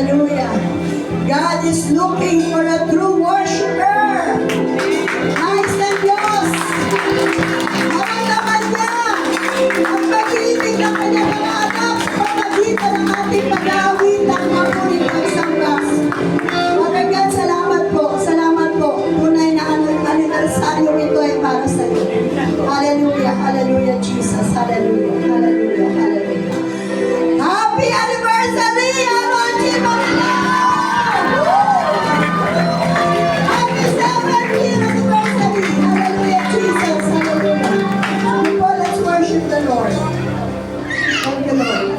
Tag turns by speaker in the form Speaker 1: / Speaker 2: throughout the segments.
Speaker 1: Hallelujah. God is looking for a true worshiper. Nais ng Diyos. Maramdaman niya ang pag-ibig ng kanyang mga anak sa pamagitan ng ating pag-awit ang mapuling pagsangkas. Maraming salamat po. Salamat po. Tunay na anibersaryo ito ay para sa iyo. Hallelujah. Hallelujah, Jesus. Hallelujah. Hallelujah. Hallelujah. Happy anniversary, Alonji Marilao! Happy 7th anniversary! Hallelujah, Jesus! Hallelujah! People, let's worship the Lord. Thank you, Lord.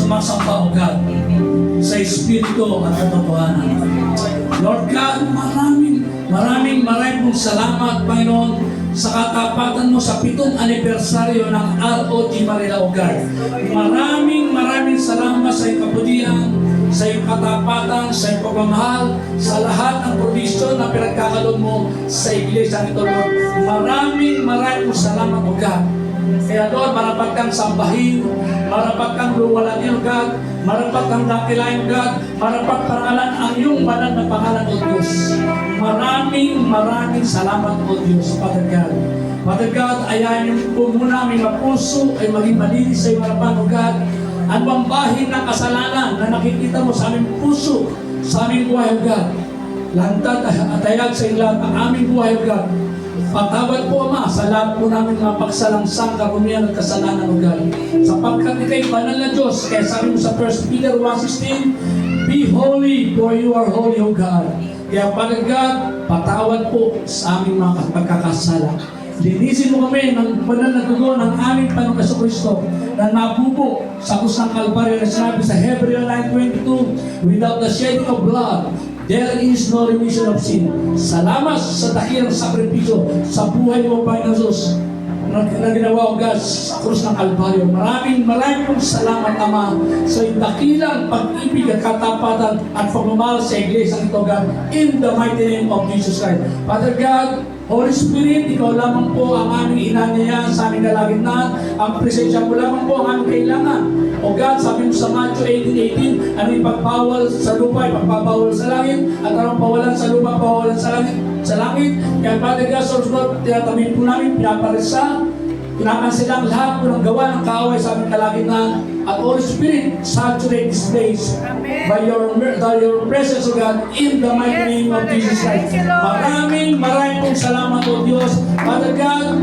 Speaker 2: sumasamba, O God, sa Espiritu at katotohanan. Lord God, maraming pong salamat, Panginoon, sa katapatan mo sa 7th anibersaryo ng ROG Manila, O God. Maraming salamat sa iyong kabudian, sa iyong katapatan, sa iyong pagmamahal, sa lahat ng provision na pinagkakaloob mo sa iglesia nito, Lord. Maraming pong salamat, O God. Kaya Lord, marapat kang sambahin, marapat kang luwalhanin, O God, marapat kang dakilain, O God, marapat parangalan ang iyong banal na pangalan, O Diyos. Maraming salamat, O Diyos, Father God. Father God, ayayin niyo po muna aming mapuso ay maging malinis sa iyong harapan, O God. Ano ang bahin ng kasalanan na nakikita mo sa aming puso, sa aming buhay, O God. Lantad at ayag sa iyong lahat ang aming buhay, O God. Patawad po, Ama, sa lahat po namin mga pagsalangsang karumihan at kasalanan, O God. Sapagkat ikay banal na Diyos, kaya sabi mo sa 1 Peter 1:16, be holy, for you are holy, O God. Kaya Father God, patawad po sa aming mga pagkakasala. Linisin mo kami ng banal na dugo ng aming Panginoong Jesucristo na nabubo sa kusang Kalbaryo na sinabi sa Hebreo 9:22, without the shedding of blood, there is no remission of sin. Salamat sa dakilang sakripisyo sa buhay mo, Panginoon Jesus, na ginawa, O God, sa krus ng Kalbaryo. Maraming pong salamat, Ama, sa dakilang pag-ibig at katapatan at pagmamahal sa iglesia nito, God, in the mighty name of Jesus Christ. Father God, Holy Spirit, Ikaw lamang po ang aming inanyayan sa aming kalagitnaan. Ang presensya mo lamang po ang aming kailangan. O God, sabi mo sa Matthew 18:18, ano yung pagbawal sa lupa, ipagpabawal sa langit, at anong pawalan sa lupa, pawalan sa langit. Kaya Father God, so Lord, tinatamin po namin, pinaparisa, pinakansilang lahat po ng gawa ng kaaway sa aming kalagitnaan. At Holy Spirit, saturate this place by your presence, O God, in the mighty name of Jesus Christ. Maraming pong salamat, O Diyos. Father God,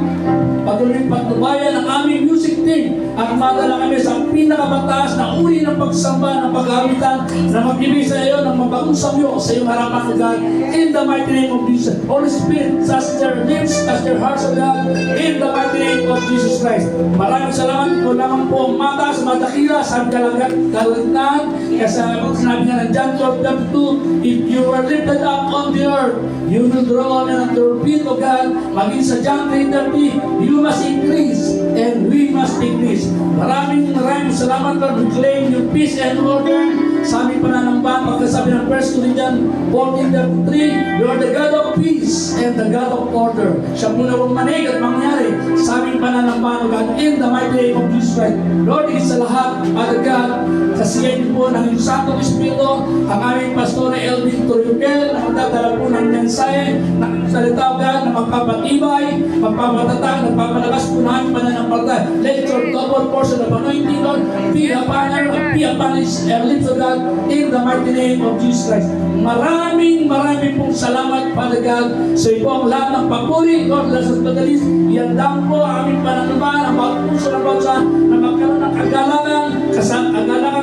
Speaker 2: patuloy pagtubayan ang aming music team at madala kami sa pinakamataas na uri ng pagsamba, ng paghawitan, na magbibigay sa iyo ng mabagong samyo sa iyong harapan, O God, in the mighty name of Jesus. Holy Spirit, touch their lips, touch their hearts, O God, in the mighty name of Jesus Christ. Maraming salamat. Ito lamang po ang mataas, madakila sa kalagitnaan. Kaya sinabi nga ng John 12:2, if you are lifted up on the earth, you will draw all men unto your feet, O God. Maging sa John 3:30, you must increase and we must decrease. Maraming salamat, Lord. We claim your peace and order sa aming pananambahan. Pagkasabi ng 1 Corinthians 14:3, you are the God of peace and the God of order. Siya po na manig at mangyari sa aming pananambahan, O God, in the mighty name of Jesus Christ. Lord, sa lahat, Father God, kasiyahin po ng iyong Santong Espiritu, ang aming Pastor Elvin Toriukel, na magdadala po ng mensahe, ng salita, O God, na magpapatibay, magpapatatag, nagpapalakas po ng aming pananampalataya. Let your double portion of anointing, Lord, be upon his lips, O God, in the mighty name of Jesus Christ. Maraming pong salamat, Father God, sa iyo po ang lahat ng papuri, Lord, lasas badalis, iandang po ang aming pananampalataya, ang bawat puso ng bawat saan, na magkaroon ng kagalakan,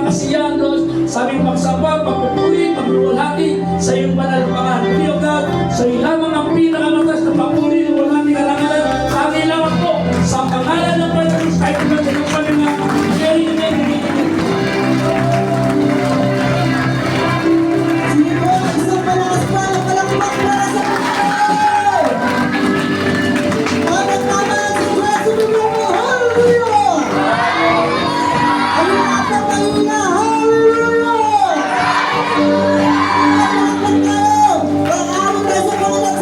Speaker 2: kasiyahan, Lord, sa aming pagsamba, pagpupuri, pagluwalhati sa iyong banal na pangalan. Hindi, O God, sa iyo lamang ang pinakamatas na papuri, luwalhati, karangalan, sa akin lamang po, sa pangalan ng Panginoon, kahit naman sa iyong pangalan, amen.
Speaker 1: Sige po, isang malakas pa, palakpak para sa Panginoon. Tama, si Yesu Cristo, hallelujah! Ayun ang pagkaina, hallelujah! Palakpak tayo, pag-aamon tayo sa Panginoon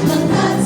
Speaker 1: Pagkat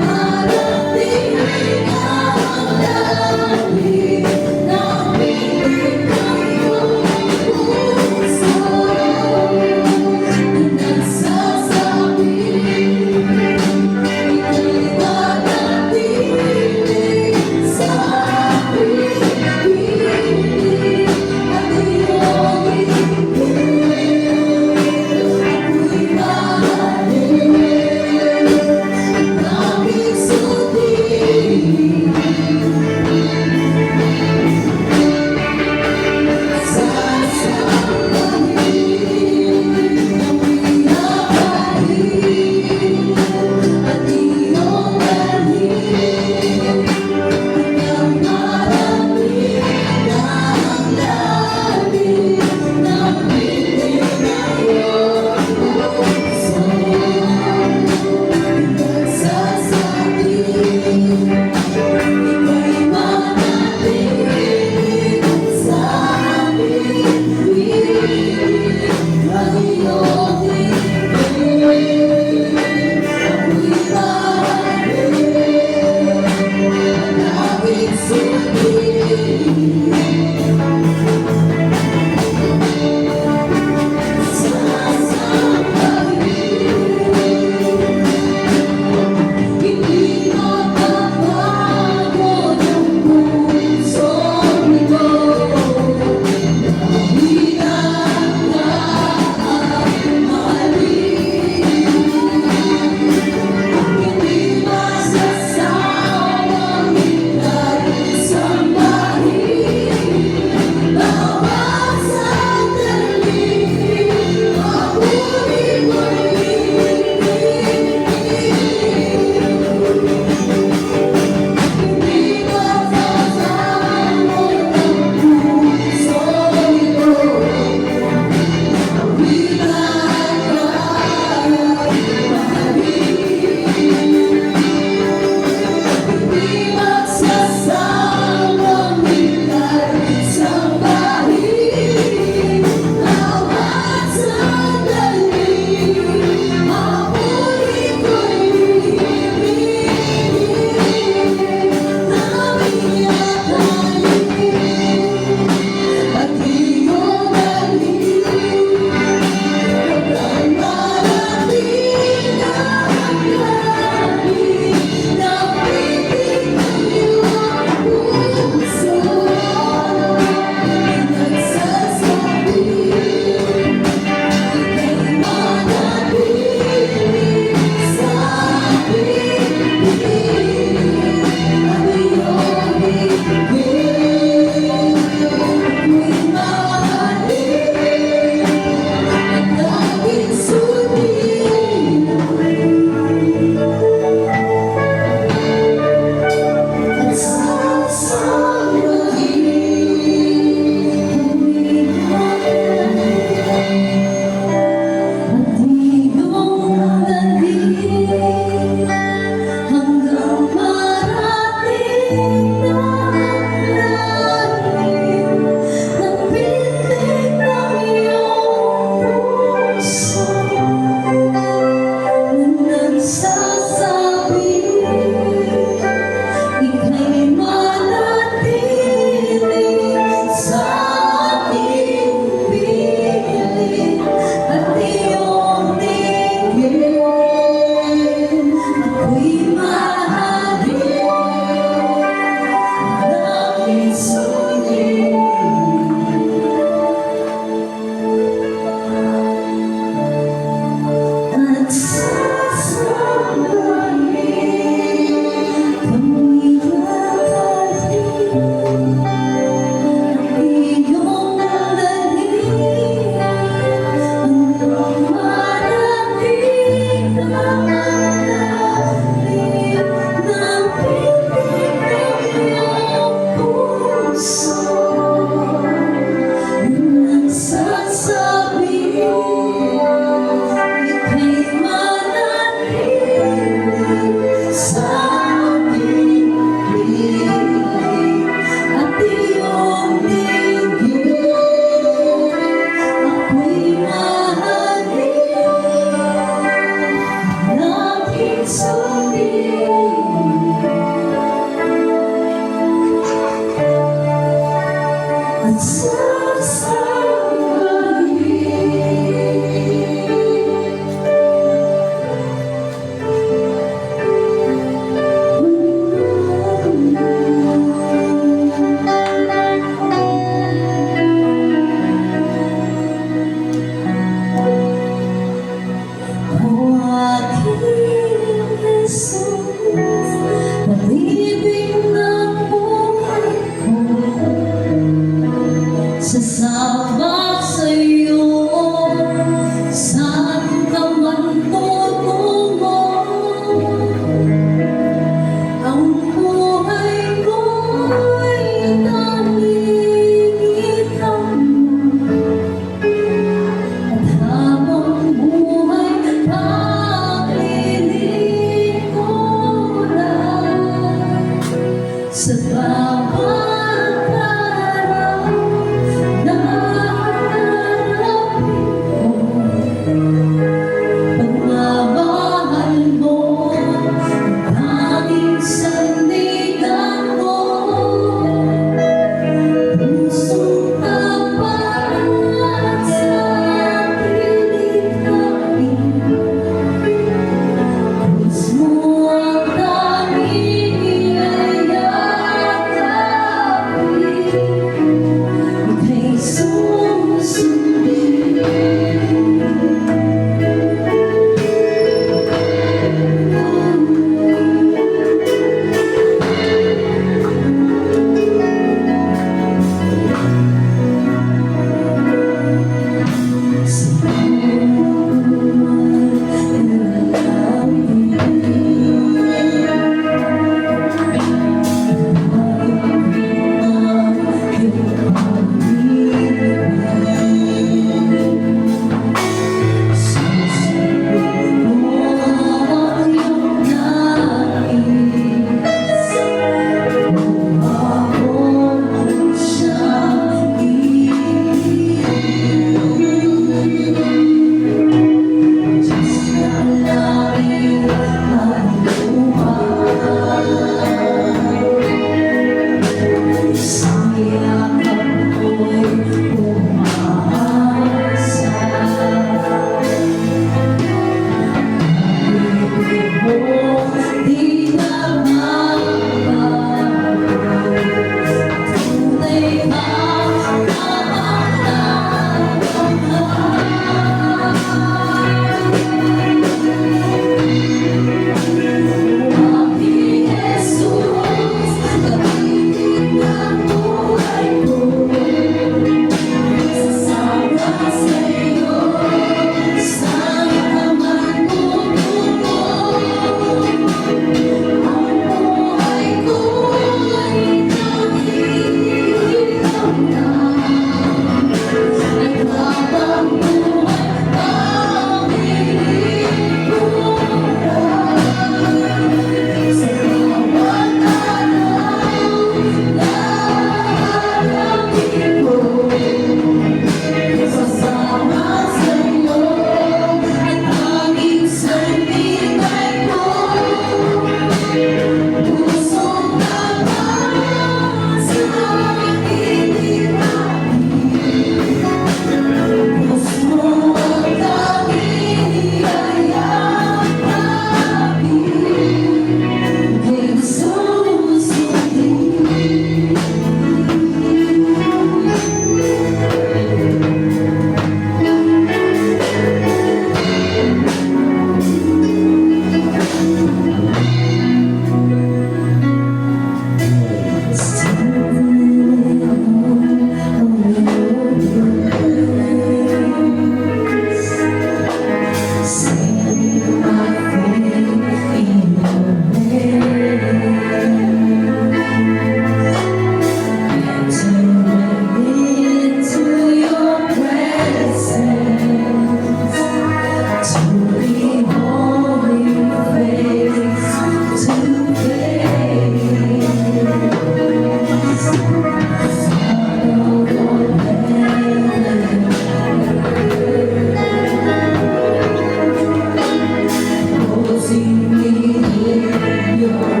Speaker 1: singing your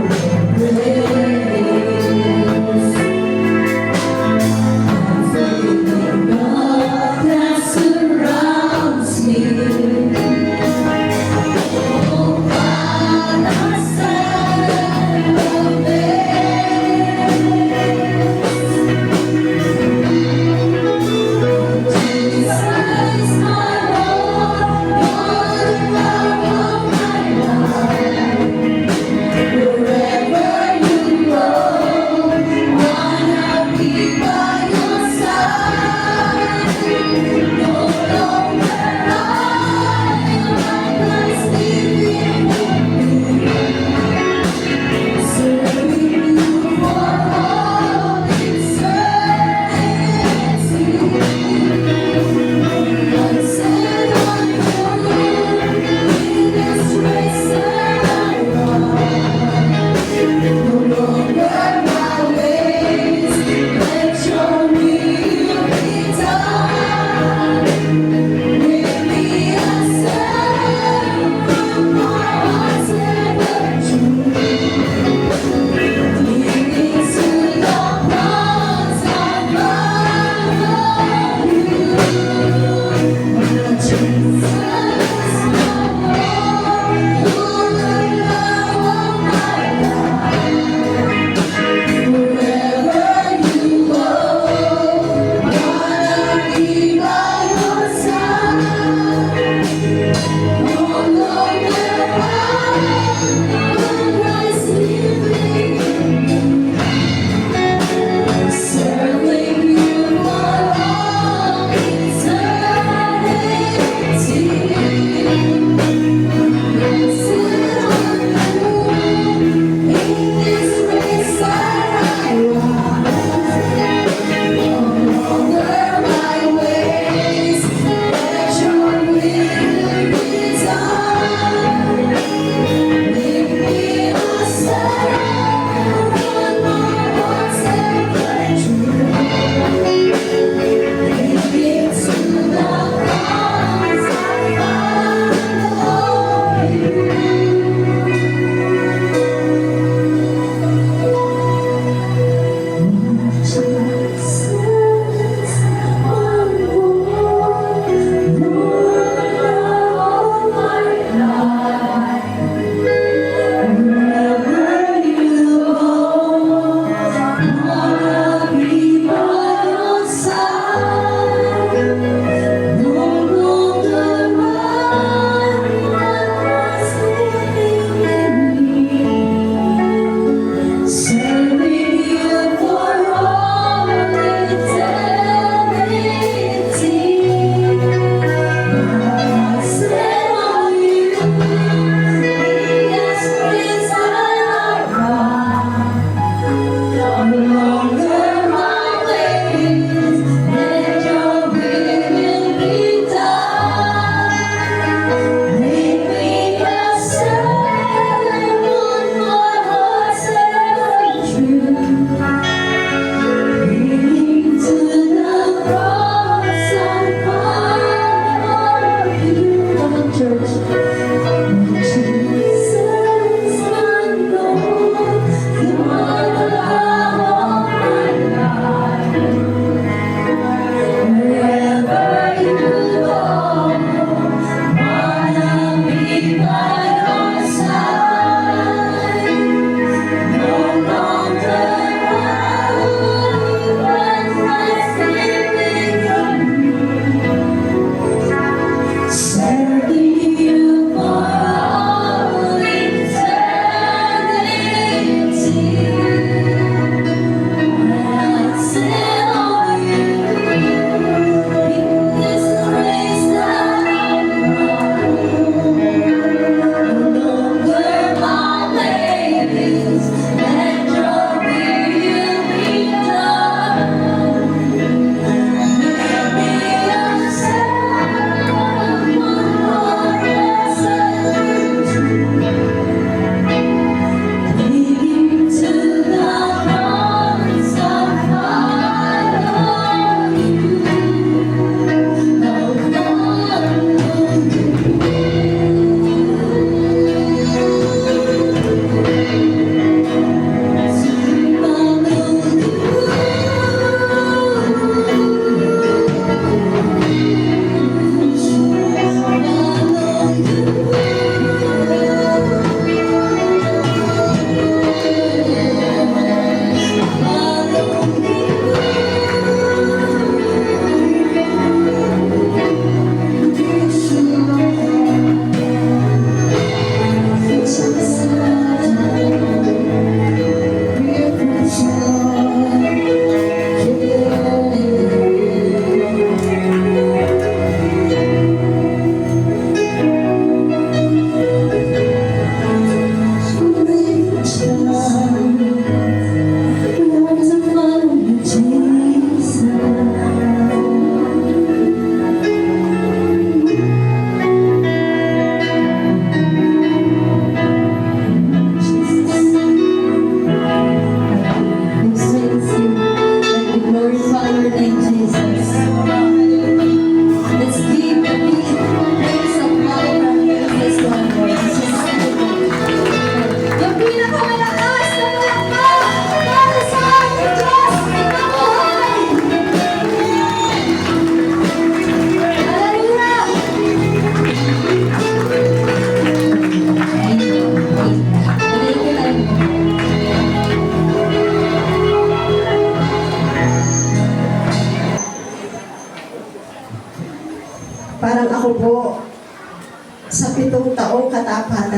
Speaker 1: praise. I'm feeling God that surrounds me. Oh, God, I stand amazed. Jesus, my Lord, you're the love of my life.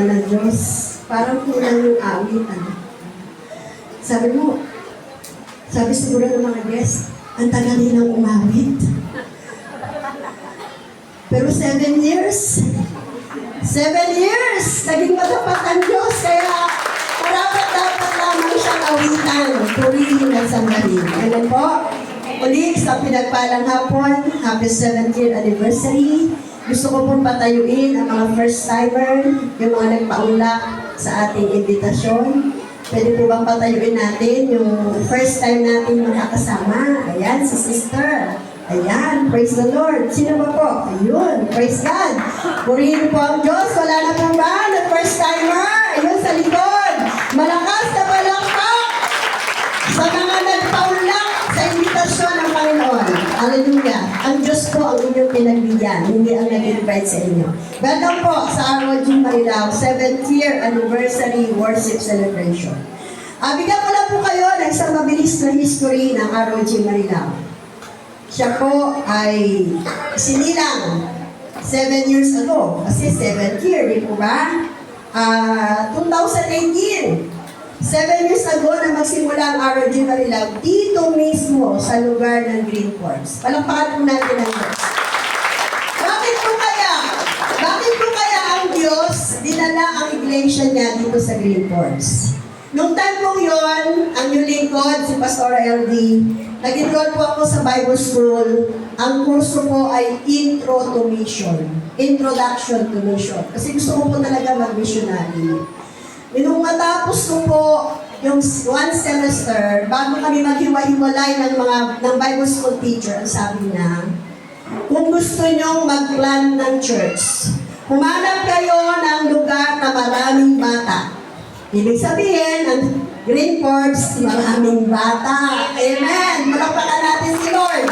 Speaker 1: kanta ng Diyos. Parang kulang yung awit. Ano? Sabi siguro ng mga guests, ang tagal nilang umawit. Pero 7 years, naging matapat ang Diyos, kaya dapat lamang siyang awitan, purihin at sambahin. Amen po. Uli, sa pinagpalang hapon, happy 7th year anniversary. Gusto ko pong patayuin ang mga first timer, yung mga nagpaulak sa ating imbitasyon. Pwede po bang patayuin natin yung first time natin makakasama? Ayan, si sister. Ayan, praise the Lord. Sino ba po? Ayun, praise God. Purihin po ang Diyos. Wala na po ba na first timer? Ayun, sa likod. Malakas na palakpak sa mga nagpaulak sa imbitasyon ng Panginoon. Hallelujah. Ang Diyos po ang inyong pinagbigyan, hindi ang nag-invite sa inyo. Welcome po sa ROG Marilao 7th year anniversary worship celebration. Bigyan ko lang po kayo ng isang mabilis na history ng ROG Marilao. Siya po ay sinilang 7 years ago, kasi 7th year, di po ba? 2018, 7 years ago na magsimula ang ROG Marilao dito mismo sa lugar ng Green Forks. Palakpakan po natin ang Diyos. Bakit po kaya ang Diyos dinala ang iglesia niya dito sa Green Forks? Nung time po yun, ang yung lingkod, si Pastor LD, nag-enroll po ako sa Bible School. Ang kurso po ay Intro to Mission. Introduction to Mission. Kasi gusto ko po talaga mag-missionary. Nung matapos ko po yung one semester, bago kami maghiwa-hiwalay ng Bible School teacher, ang sabi niya, kung gusto nyong mag-plan ng church, humanap kayo ng lugar na maraming bata. Ibig sabihin, ang Green Forks, maraming bata. Amen! Malakpakan natin si Lord.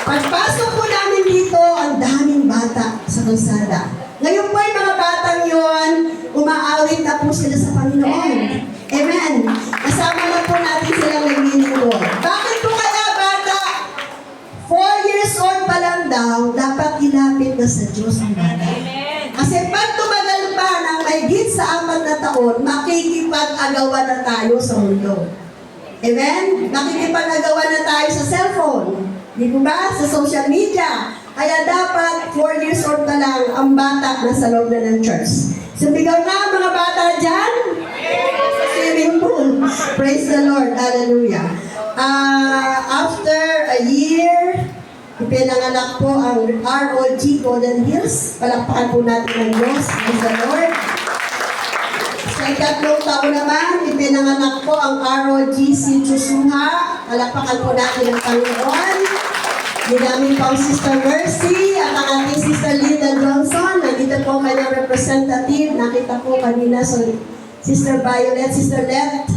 Speaker 1: Pagpasok po namin dito, ang daming bata sa kalsada. Ngayon po yung mga batang yon, umaawit na po sila sa Panginoon. Amen! Kasama na po natin silang naglilingkod. Bakit po kaya bata? 4 years old pa lang daw, dapat ilapit na sa Diyos ang bata. Kasi pag tumagal pa ng mahigit sa 4 na taon, makikipag-agawan na tayo sa mundo. Amen? Makikipag-agawan na tayo sa cellphone. Di ba ba? Sa social media. Kaya dapat 4 years old pa lang ang bata na sa loob na ng church. Sumigaw na mga bata dyan? Sa swimming pool. Praise the Lord. Hallelujah. After a year, ipinanganak po ang ROG Golden Hills. Palakpakan po natin ng Diyos. Praise the Lord. Sa ikatlong taon naman, ipinanganak po ang ROG Sitio Suha. Palakpakan po natin ang Panginoon. Ginamit po ang Sister Mercy at ang ating Sister Linda Johnson. Nandito po ang kanyang representative. Nakita po kanina sa Sister Violet, Sister Let.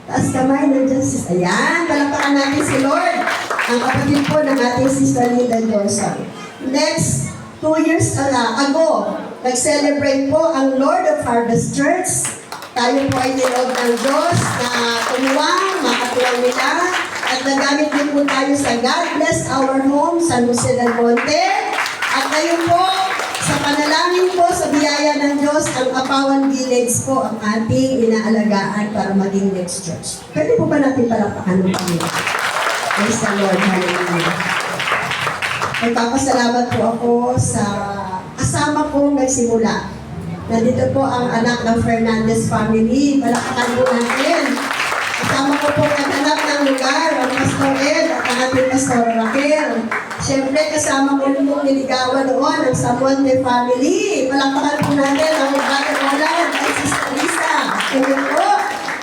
Speaker 1: Taas kamay, nandiyan Sister. Ayan, palakpakan natin si Lord. Ang kapatid po ng ating Sister Linda Johnson. Next, 2 years ago, nag-celebrate po ang Lord of Harvest Church. Tayo po ay nilog ng Diyos na tumuwang, makatuwang nila. At nagamit din po tayo sa God Bless Our Home, San Jose del Monte. At ngayon po, sa panalangin po, sa biyaya ng Diyos, ang Apawan Village po ang ating inaalagaan para maging next church. Pwede po ba natin palakpakan ng Panginoon? Praise the Lord. Hallelujah. Nagpapasalamat po ako sa kasama kong nagsimula. Nandito po ang anak ng Fernandez family. Palakpakan po natin. Kasama ko po naghanap ng lugar, ang Pastor Ed at ang ating Pastor Raquel. Siyempre, kasama ko rin pong niligawan doon ang Samonte family. Palakpakan po natin ang Brother Roland at Sister Lisa. Kaya po.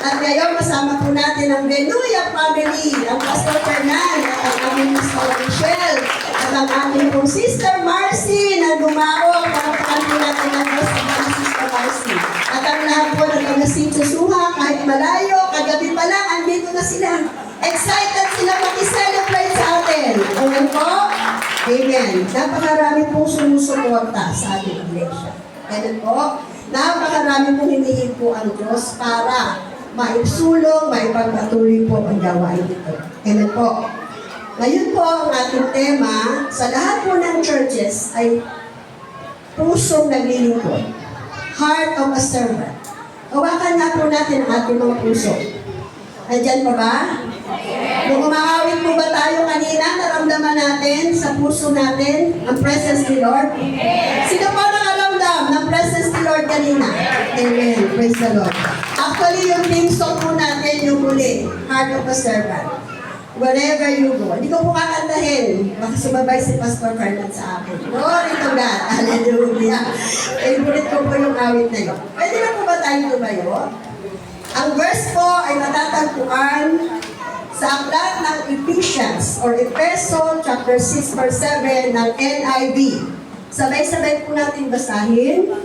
Speaker 1: At ngayon, kasama po natin ang Benuya family, ang Pastor Fernan at ang aming Pastor Michelle at ang ating pong Sister Marcy na dumao. Palakpakan po natin ang Diyos sa Sister Marcy. At ang lahat po ng mga Sitio Suha, kahit malayo, kagabi pa lang, andito na sila. Excited sila mag-celebrate sa atin. Amen po? Amen. Napakarami pong sumusuporta sa ating iglesia. Amen po? Napakarami pong hinihin po ang Diyos para maisulong, maipagpatuloy po ang gawain ito. Amen po? Ngayon po, ang ating tema, sa lahat po ng churches ay pusong naglilingkod. Heart of a servant. Hawakan nga po natin ang ating mga puso. Andyan pa ba? Nung umaawit po ba tayo kanina, naramdaman natin sa puso natin ang presence ni Lord? Sino po nakaramdam ng presence ni Lord kanina? Amen. Praise the Lord. Actually, yung theme song po natin, yung huli, Heart of a Servant. Wherever you go. Hindi ko po kakantahin. Baka sumabay si Pastor Fernand sa akin. Glory to God. Hallelujah. Favorite ko po yung awit na yun. Pwede na po ba tayo tumayo? Ang verse po ay matatagpuan sa aklat ng Ephesians or Ephesians chapter 6 verse 7 ng NIV. Sabay-sabay po natin basahin.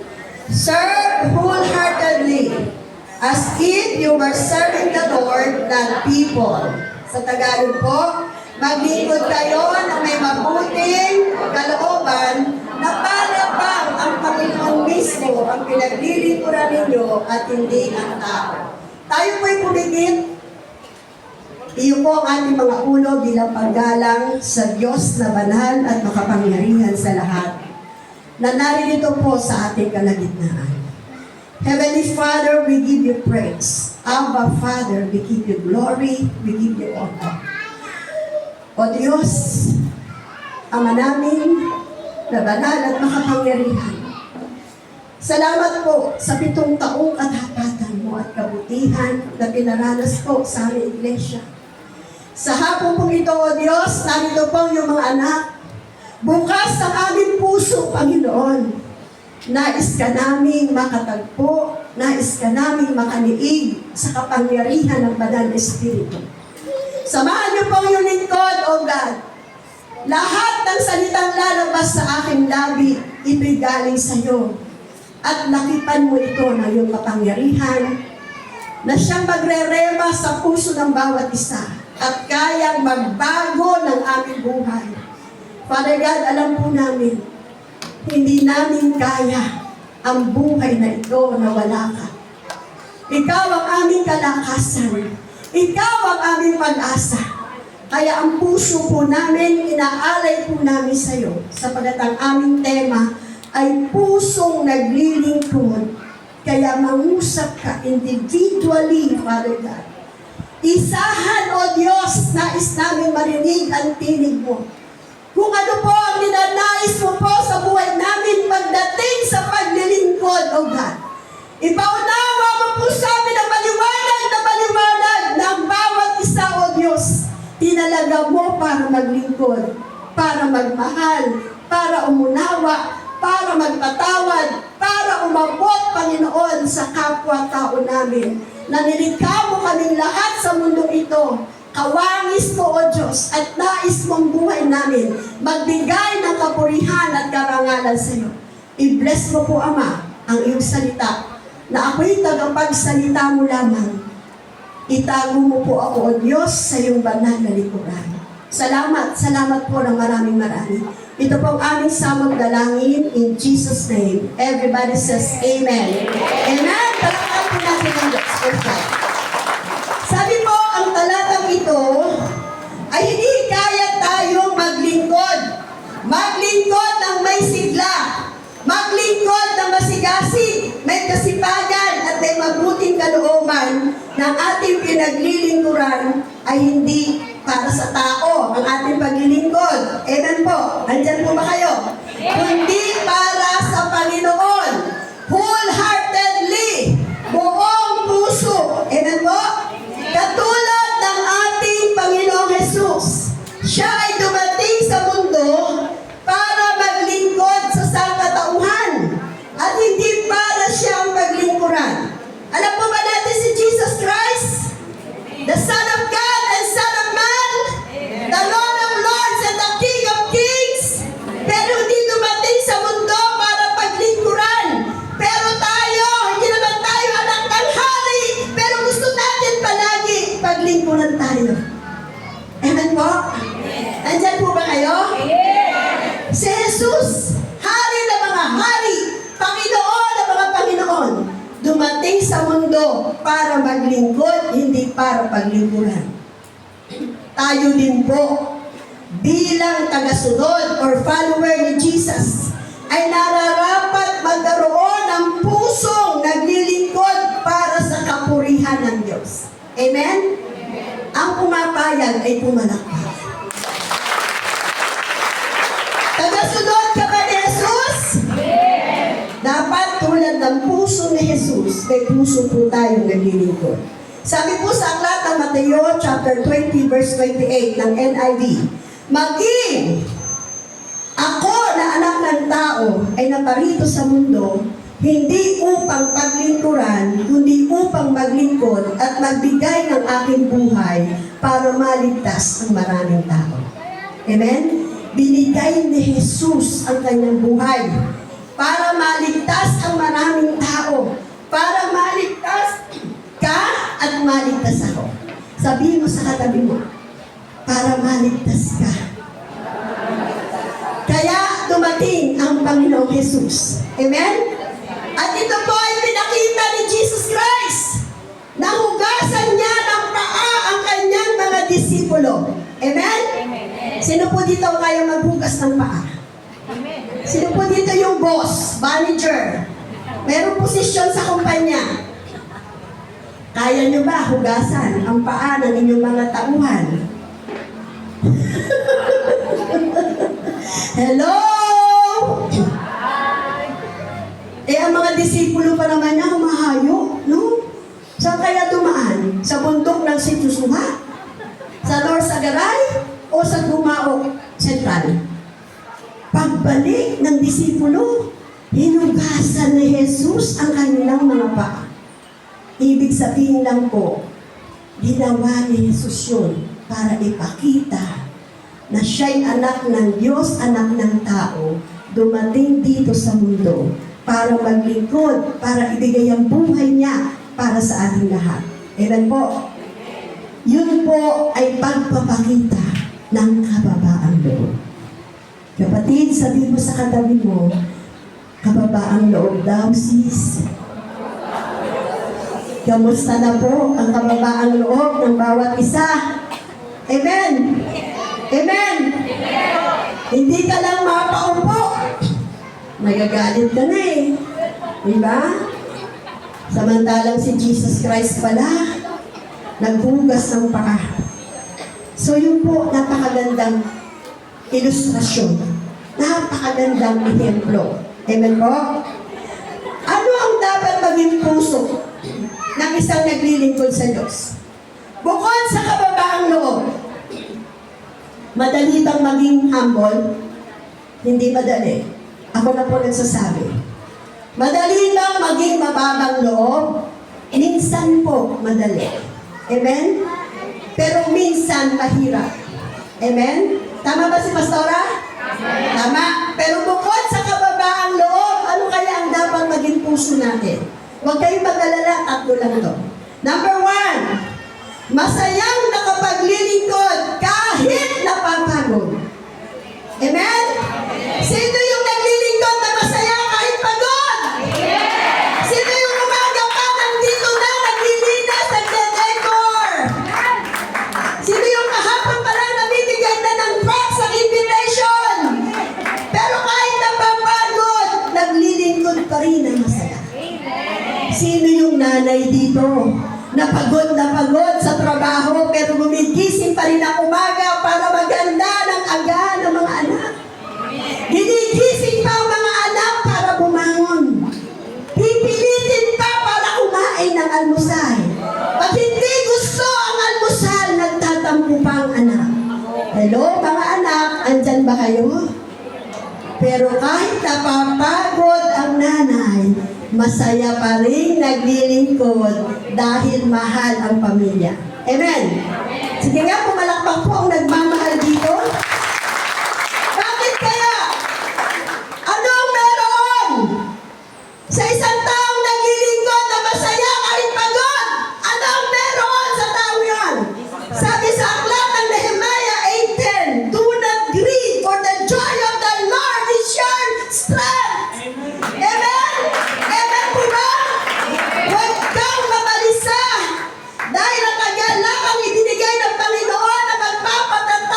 Speaker 1: Serve wholeheartedly as if you were serving the Lord, not people. Sa Tagalog po, maglingkod kayo na may mabuting kalooban na para bang ang Panginoon mismo ang pinaglilingkuran ninyo at hindi ang tao. Tayo po'y pumigit. Iyo po ang ating mga ulo bilang paggalang sa Diyos na banal at makapangyarihan sa lahat na naririto po sa ating kalagitnaan. Heavenly Father, we give you praise. Abba Father, we give you glory, we give you honor. O Diyos, Ama namin na banal at makapangyarihan, salamat po sa 7 taong katapatan mo at kabutihan na pinaranas po sa aming iglesia. Sa hapon pong ito, O Diyos, narito po yung mga anak. Bukas ang aming puso, Panginoon. Nais ka naming makatagpo, nais ka naming makaniig sa kapangyarihan ng Banal na Espiritu. Samahan niyo po yung lingkod, O God. Lahat ng salitang lalabas sa aking labi, ito'y galing sa iyo. At nakipan mo ito ng iyong kapangyarihan na siyang magre-rema sa puso ng bawat isa at kayang magbago ng aming buhay. Father God, alam po namin, hindi namin kaya ang buhay na ito na wala ka. Ikaw ang aming kalakasan. Ikaw ang aming pag-asa. Kaya ang puso po namin, inaalay po namin sa iyo, sapagat ang aming tema ay pusong naglilingkod. Kaya mangusap ka individually, Father God. Isahan, O Diyos, nais namin marinig ang tinig mo. Kung ano po ang ninanais mo po sa buhay namin pagdating sa paglilingkod, O God. Ipaunawa mo po sa amin ang maliwanag na ang bawat isa, O Diyos. Tinalaga mo para maglingkod, para magmahal, para umunawa, para magpatawad, para umabot, Panginoon, sa kapwa-tao namin. Na nilikha mo kaming lahat sa mundo ito. Kawangis mo, O Diyos, at nais mong buhay namin magbigay ng kapurihan at karangalan sa iyo. I-bless mo po, Ama, ang iyong salita, na ako'y tagapagsalita mo lamang. Itago mo po ako, O Diyos, sa iyong banal na likuran. Salamat po ng maraming. Ito po ang aming samang dalangin in Jesus' name. Everybody says Amen. Amen. Talakad po natin ang Diyos. Sabi po, ang talatang ito ay hindi kaya tayong maglingkod. Maglingkod ng may sigla. Maglingkod ng masigasig, may kasipagan at may mabuting kalooban ng ating pinaglilingkuran ay hindi para sa tao ang ating paglilingkod. Amen po. Andyan po ba kayo? Kundi para sa Panginoon. Wholeheartedly. Buong puso. Amen po? Katulad ng ating Panginoong Jesus. Siya ay dumating sa mundo para maglingkod sa sangkatauhan at hindi para siyang paglingkuran. Alam po ba natin si Jesus Christ? The Son of God and Son of Man, the Lord of Lords and the King of Kings. Pero hindi dumating sa mundo para paglingkuran. Pero tayo, hindi naman tayo anak ng hari, pero gusto natin palagi paglingkuran tayo. Amen po? Andyan po ba kayo? Si Jesus, hari ng mga hari, Panginoon ng mga Panginoon, dumating sa mundo para maglingkod, hindi para paglingkuran. Tayo din po, bilang tagasunod or follower ni Jesus, ay nararapat magkaroon ng puso pusong naglilingkod para sa kapurihan ng Diyos. Amen? Ang pumapayag ay pumalakpak. Tagasunod ka ba ni Jesus? Dapat tulad ng puso ni Jesus, may puso po tayong naglilingkod. Sabi po sa aklat ng Mateo chapter 20 verse 28 ng NIV, maging ako na anak ng tao ay naparito sa mundo, hindi upang paglingkuran, kundi upang maglingkod at magbigay ng aking buhay para maligtas ang maraming tao. Amen? Binigay ni Jesus ang kanyang buhay para maligtas ang maraming tao, para maligtas ka at maligtas ako. Sabihin mo sa katabi mo, para maligtas ka. Kaya dumating ang Panginoong Jesus. Amen? At ito po ay pinakita ni Jesus Christ. Nahugasan niya ng paa ang kanyang mga disipulo. Amen? Sino po dito kaya maghugas ng paa? Sino po dito yung boss, manager? Merong posisyon sa kumpanya. Kaya nyo ba hugasan ang paa ng inyong mga tauhan? Hello! Ang mga disipulo pa naman niya humahayo, no? Saan kaya dumaan? Sa bundok ng Sitsusuha? Sa North Sagaray? O sa Dumaok Central? Pagbalik ng disipulo, hinugasan ni Jesus ang kanilang mga paa. Ibig sabihin lang po, ginawa ni Jesus yun para ipakita na siya'y anak ng Diyos, anak ng tao, dumating dito sa mundo para maglingkod, para ibigay ang buhay niya para sa ating lahat. Amen po? Yun po ay pagpapakita ng kababaang loob. Kapatid, sabi mo sa katabi mo, kababaang loob daw, sis. Kamusta na po ang kababaang loob ng bawat isa? Amen? Amen? Hindi ka lang mapaupo. Nagagalit ka na eh. Diba? Samantalang si Jesus Christ pala, naghugas ng paa. So yun po, napakagandang ilustrasyon. Napakagandang ehemplo. Amen po? Ano ang dapat maging puso ng isang naglilingkod sa Diyos? Bukod sa kababaang loob, madali bang maging humble? Hindi madali. Ako na po nagsasabi. Madali bang maging mababang loob? Minsan po madali. Amen? Pero minsan mahirap. Amen? Tama ba si Pastora? Tama. Pero bukod sa kababaang loob, ano kaya ang dapat maging puso natin? Huwag kayong mag-alala, tatlo lang to. Number 1, masayang nakapaglilingkod kahit napapagod. Amen? Sino yung naglilingkod na masaya kahit pagod? Sino yung umaga pa nandito na, naglilinas, nagde-decor? Sino yung kahapon pa lang nabibigay na ng box sa invitation? Pero kahit napapagod, naglilingkod pa rin ang masaya. Sino yung nanay dito? Napagod sa trabaho, pero gumigising pa rin ang umaga para maganda ng aga ng mga anak. Ginigising pa ang mga anak para bumangon. Pipilitin pa para kumain ng almusal. Pag hindi gusto ang almusal, nagtatampo pa ang anak. Hello, mga anak, andyan ba kayo? Pero kahit napapagod ang nanay, masaya pa rin naglilingkod dahil mahal ang pamilya. Amen? Sige nga, pumalakpak po ang nagmamahal dito. Bakit kaya? Ano ang meron? Sa isang taong naglilingkod na masaya kahit pagod, ano ang meron sa tao yan? Sabi sa aklat ng Nehemiah 8:10, do not grieve, for the joy of the Lord is your strength. Amen? Amen po ba? Huwag kang mabalisa dahil ang kagalakan ibinigay ng Panginoon na magpapatatag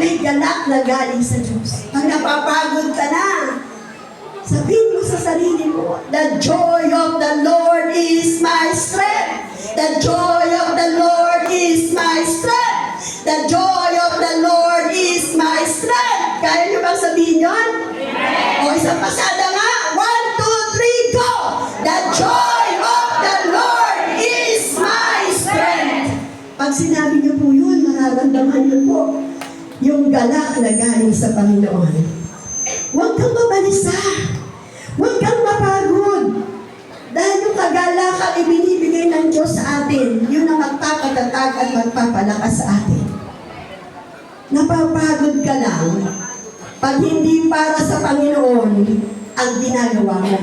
Speaker 1: may galak na galing sa Diyos. Pag napapagod ka na, sabihin mo sa sarili mo, the joy of the Lord is my strength. The joy of the Lord is my strength. The joy of the Lord is my strength. Kaya niyo bang sabihin yun? O isang pasada nga. 1, 2, 3, go! The joy of the Lord is my strength. Pag sinabi niyo po yun, mararamdaman niyo po yung galak na galing sa Panginoon. Huwag kang mabalisa. Huwag kang mapagod. Dahil yung kagalakan ibinibigay ng Diyos sa atin, yun ang magpapatatag at magpapalakas sa atin. Napapagod ka lang pag hindi para sa Panginoon ang ginagawa mo.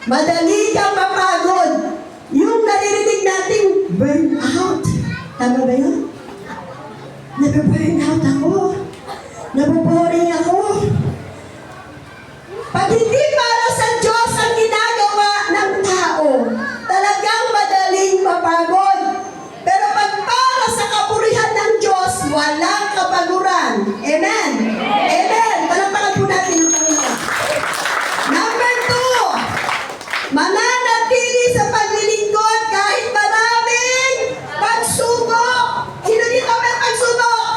Speaker 1: Madali kang mapagod. Yung naririnig nating burn out. Tama ba yun? Nabe-burn out ako. Naboboring ako. Pag hindi para sa Diyos ang ginagawa ng tao, talagang madaling mapagod. Pero pag para sa kapurihan ng Diyos, walang kapaguran. Amen? Amen! Palakpakan po natin ang Panginoon. Number 2, mananatili sa paglilingkod kahit maraming pagsubok. Sino dito may pagsubok?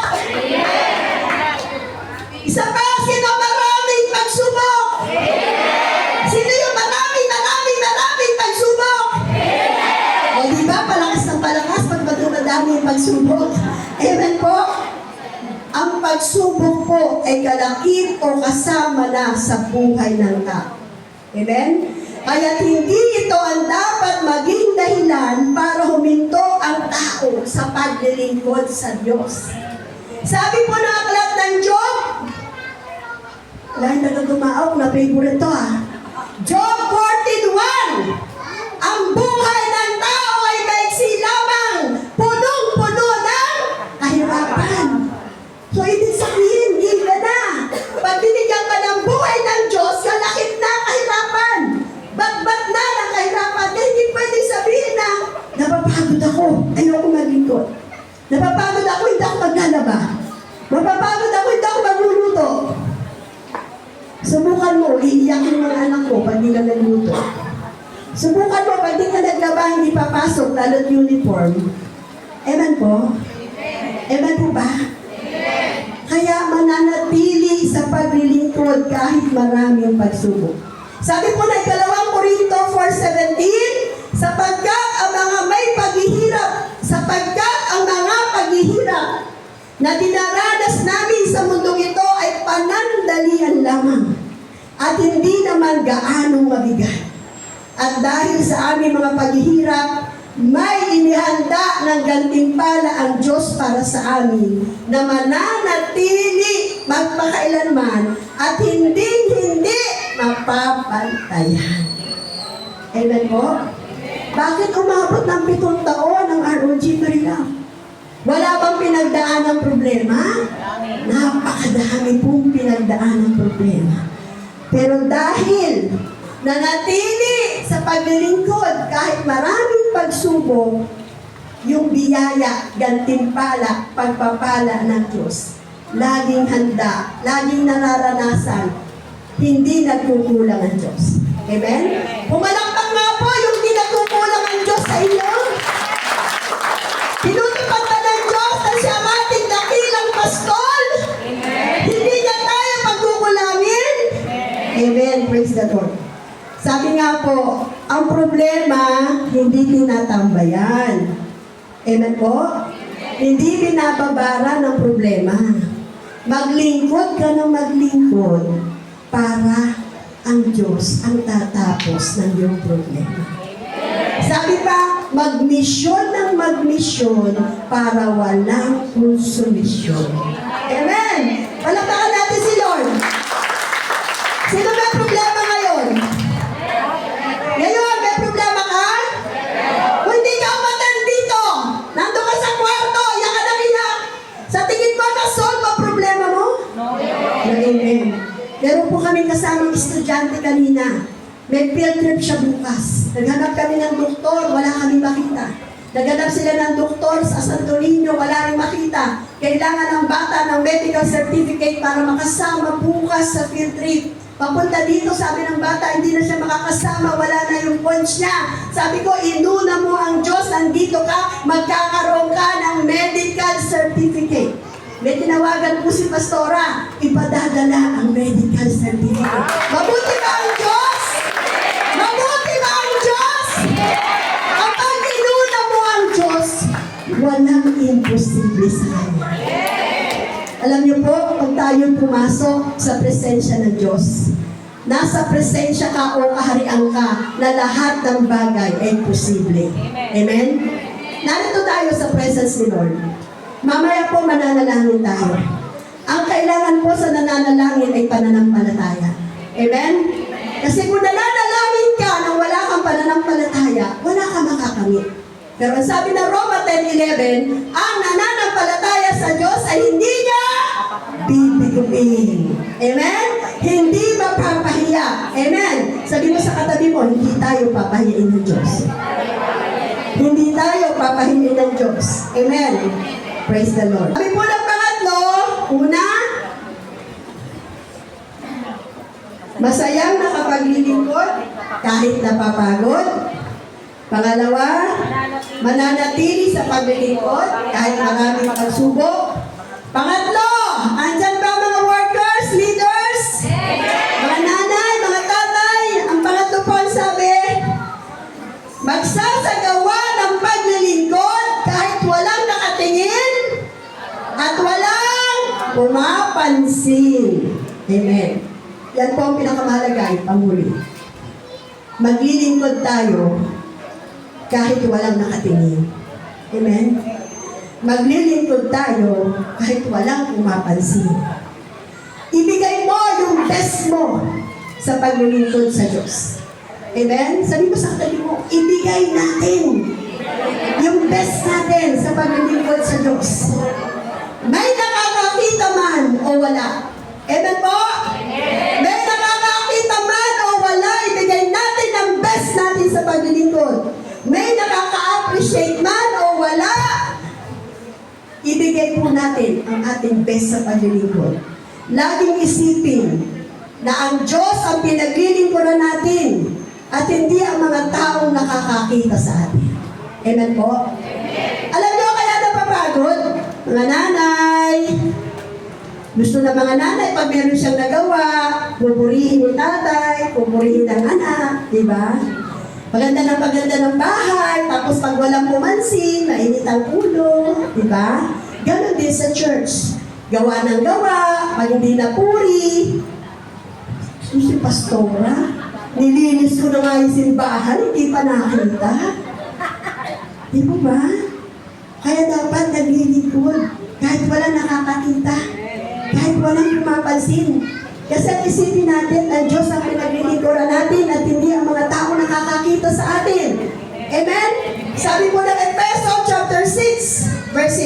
Speaker 1: Isa pa, sino maraming pagsubok? Sino yung maraming pagsubok? O diba, palakas ng palakas pag madami yung pagsubok. Amen po? Ang pagsubok po ay kalakip o kasama na sa buhay ng tao. Amen? Kaya hindi ito ang dapat maging dahilan para huminto ang tao sa paglilingkod sa Diyos. Sabi po ng aklat ng Job, dahil nagagumaaw na favorite to Job 14:1, ang buhay ng tao ay maiksi lamang, punong-puno ng kahirapan. So ibig sabihin, given na. Pag binigyan ka ng buhay ng Diyos, kalakip na kahirapan. Bat-bat na ng kahirapan. Kaya hindi pwede sabihin na, napapagod ako, ayoko maglingkod. Napapagod ako, hindi ako maglalaba. Napapagod ako, hindi ako magluluto. Subukan mo, iiyak yung mga anak ko pag di ka nagluto. Subukan mo, pag di ka naglaba, hindi papasok, lalo't uniform. Amen po? Amen po ba? Kaya mananatili sa paglilingkod kahit maraming pagsubok. Sabi po ng 2 Korinto 4:17, sapagkat ang mga paghihirap na dinaranas namin sa mundong ito ay panandalian lamang at hindi naman gaanong mabigat. At dahil sa aming mga paghihirap, may inihanda ng gantimpala ang Diyos para sa amin na mananatili magpakailanman at hindi mapapantayan. Amen po? Bakit umabot ng 7 taon ang ROG Marilao? Wala bang pinagdaan ng problema? Napakadami pong pinagdaan ng problema. Pero dahil nanatili sa paglilingkod kahit maraming pagsubok, yung biyaya, gantimpala, pagpapala ng Diyos, laging handa, laging nararanasan, hindi nagkukulang ang Diyos. Amen? Pumalakpak nga po yung hindi nagkukulang ang Diyos sa inyo. Tinutupad na ng Diyos na siya ang ating dakilang pastol. Hindi niya tayo pagkukulangin. Amen. Praise the Lord. Sabi nga po, ang problema, hindi tinatambayan. Amen po? Hindi binababara ng problema. Maglingkod ka ng maglingkod para ang Diyos ang tatapos ng iyong problema. Sabi pa, magmisyon ng magmisyon para walang konsumisyon. Amen! Palakpakan natin si Lord. Sino may problema ngayon? Ngayon, may problema ka? Kung hindi ka umatan dito, nandun ka sa kwarto, iyak ka ng iyak. Sa tingin mo, na-solve ang problema mo? No. Amen. Meron po kami kasamang estudyante kanina. May field trip siya bukas. Naghanap kami ng doktor, wala kami makita. Naganap sila ng doktor sa Santo Niño, wala rin makita. Kailangan ng bata ng medical certificate para makasama bukas sa field trip. Papunta dito, sabi ng bata, hindi na siya makakasama, wala na yung points niya. Sabi ko, inuna mo ang Diyos, nandito ka, magkakaroon ka ng medical certificate. May tinawagan po si Pastora, ipadadala ang medical certificate. Mabuti ba ang Diyos? Mabuti ba ang Diyos? Kapag inuna mo ang Diyos, walang imposible sa Kanya. Alam niyo po, pag tayo pumasok sa presensya ng Diyos, nasa presensya ka o kaharian ka na lahat ng bagay ay posible. Amen? Narito tayo sa presence ni Lord. Mamaya po mananalangin tayo. Ang kailangan po sa nananalangin ay pananampalataya. Amen? Kasi kung nananalangin ka nang wala kang pananampalataya, wala kang makakamit. Pero ang sabi ng Roma 10:11, ang nananampalataya sa Diyos ay hindi niya bibiguin. Amen? Hindi mapapahiya. Amen? Sabi mo sa katabi mo, hindi tayo papahiyain ng Diyos. Hindi tayo papahiyain ng Diyos. Amen? Praise the Lord. Sabi po ng pangatlo, una, masayang nakapaglilingkod kahit napapagod. Pangalawa, mananatili sa paglilingkod kahit maraming pagsubok. Pangatlo, andyan ba mga workers, leaders? Mga nanay, mga tatay? Ang pangatlo po ang sabi, magsasagawa ng paglilingkod kahit walang nakatingin at walang pumapansin. Amen. Yan po ang pinakamahalaga, pamuli. Maglilingkod tayo kahit walang nakatingin. Amen? Maglilingkod tayo kahit walang pumapansin. Ibigay mo yung best mo sa paglilingkod sa Diyos. Amen? Sabi mo sa katabi mo, ibigay natin yung best natin sa paglilingkod sa Diyos. May nakakakita man o wala. Amen po? May nakakakita man o wala, ibigay natin ang best natin sa paglilingkod. May nakaka-appreciate man o wala, ibigay po natin ang ating best sa paglilingkod. Laging isipin na ang Diyos ang pinaglilingkuran natin at hindi ang mga taong nakakakita sa atin. Amen po? Alam niyo kaya napapagod? Mga nanay, gusto na mga nanay, pag meron siyang nagawa, pupurihin ni tatay, pupurihin ng anak, di ba? Paganda ng bahay, tapos pag walang pumansin, mainit ang ulo, di ba? Ganon din sa church. Gawa ng gawa, pag hindi napuri. Si Pastora, nilinis ko na nga yung simbahan, hindi pa nakita. Di ba ba? Kaya dapat naglilingkod, kahit walang nakakakita, kahit walang pumapansin. Kasi ang isipin natin, ang Diyos ang pinaglilingkuran natin at hindi ang mga tao nakakakita sa atin. Amen? Sabi po ng Efeso chapter 6, verse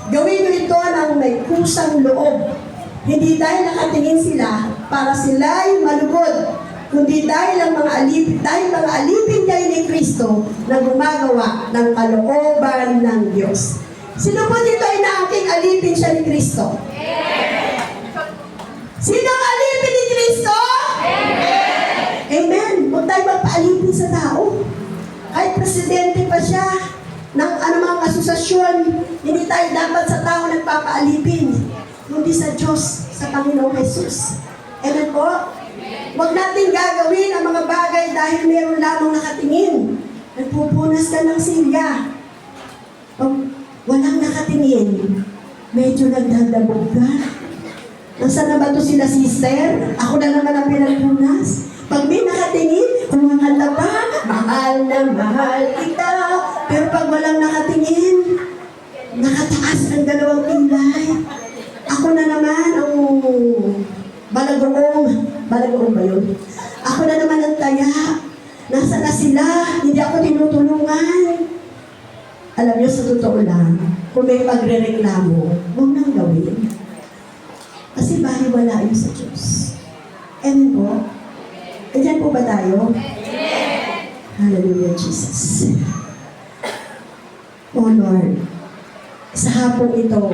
Speaker 1: 6, gawin nyo ito ng may kusang loob. Hindi dahil nakatingin sila para sila'y malugod, kundi dahil mga alipin kayo ni Kristo na gumagawa ng kalooban ng Diyos. Sino po dito ay naangking alipin siya ni Kristo? Sino ang alipin ni Kristo? Amen! Amen! Huwag tayo magpaalipin sa tao. Kahit presidente pa siya ng anumang asosasyon, hindi tayo dapat sa tao nagpapaalipin. Kundi sa Diyos, sa Panginoong Jesus. Amen po? Huwag natin gagawin ang mga bagay dahil meron lamang nakatingin. Nagpupunas ka ng silya. Pag walang nakatingin, medyo nagdadabog ka. Nasaan na ba ito sila, sister? Ako na naman ang pinagpunas. Pag may nakatingin, kumakanta pa, mahal na mahal kita. Pero pag walang nakatingin, nakataas ang dalawang kilay. Ako na naman ang balagoong ba yun? Ako na naman ang taya. Nasaan na sila? Hindi ako tinutulungan. Alam niyo, sa totoo lang, kung may pagre-reklamo, huwag nang gawin. Kasi baliwala yun sa Diyos. Amen po? Andyan po ba tayo? Hallelujah, Jesus. O Lord, sa hapong ito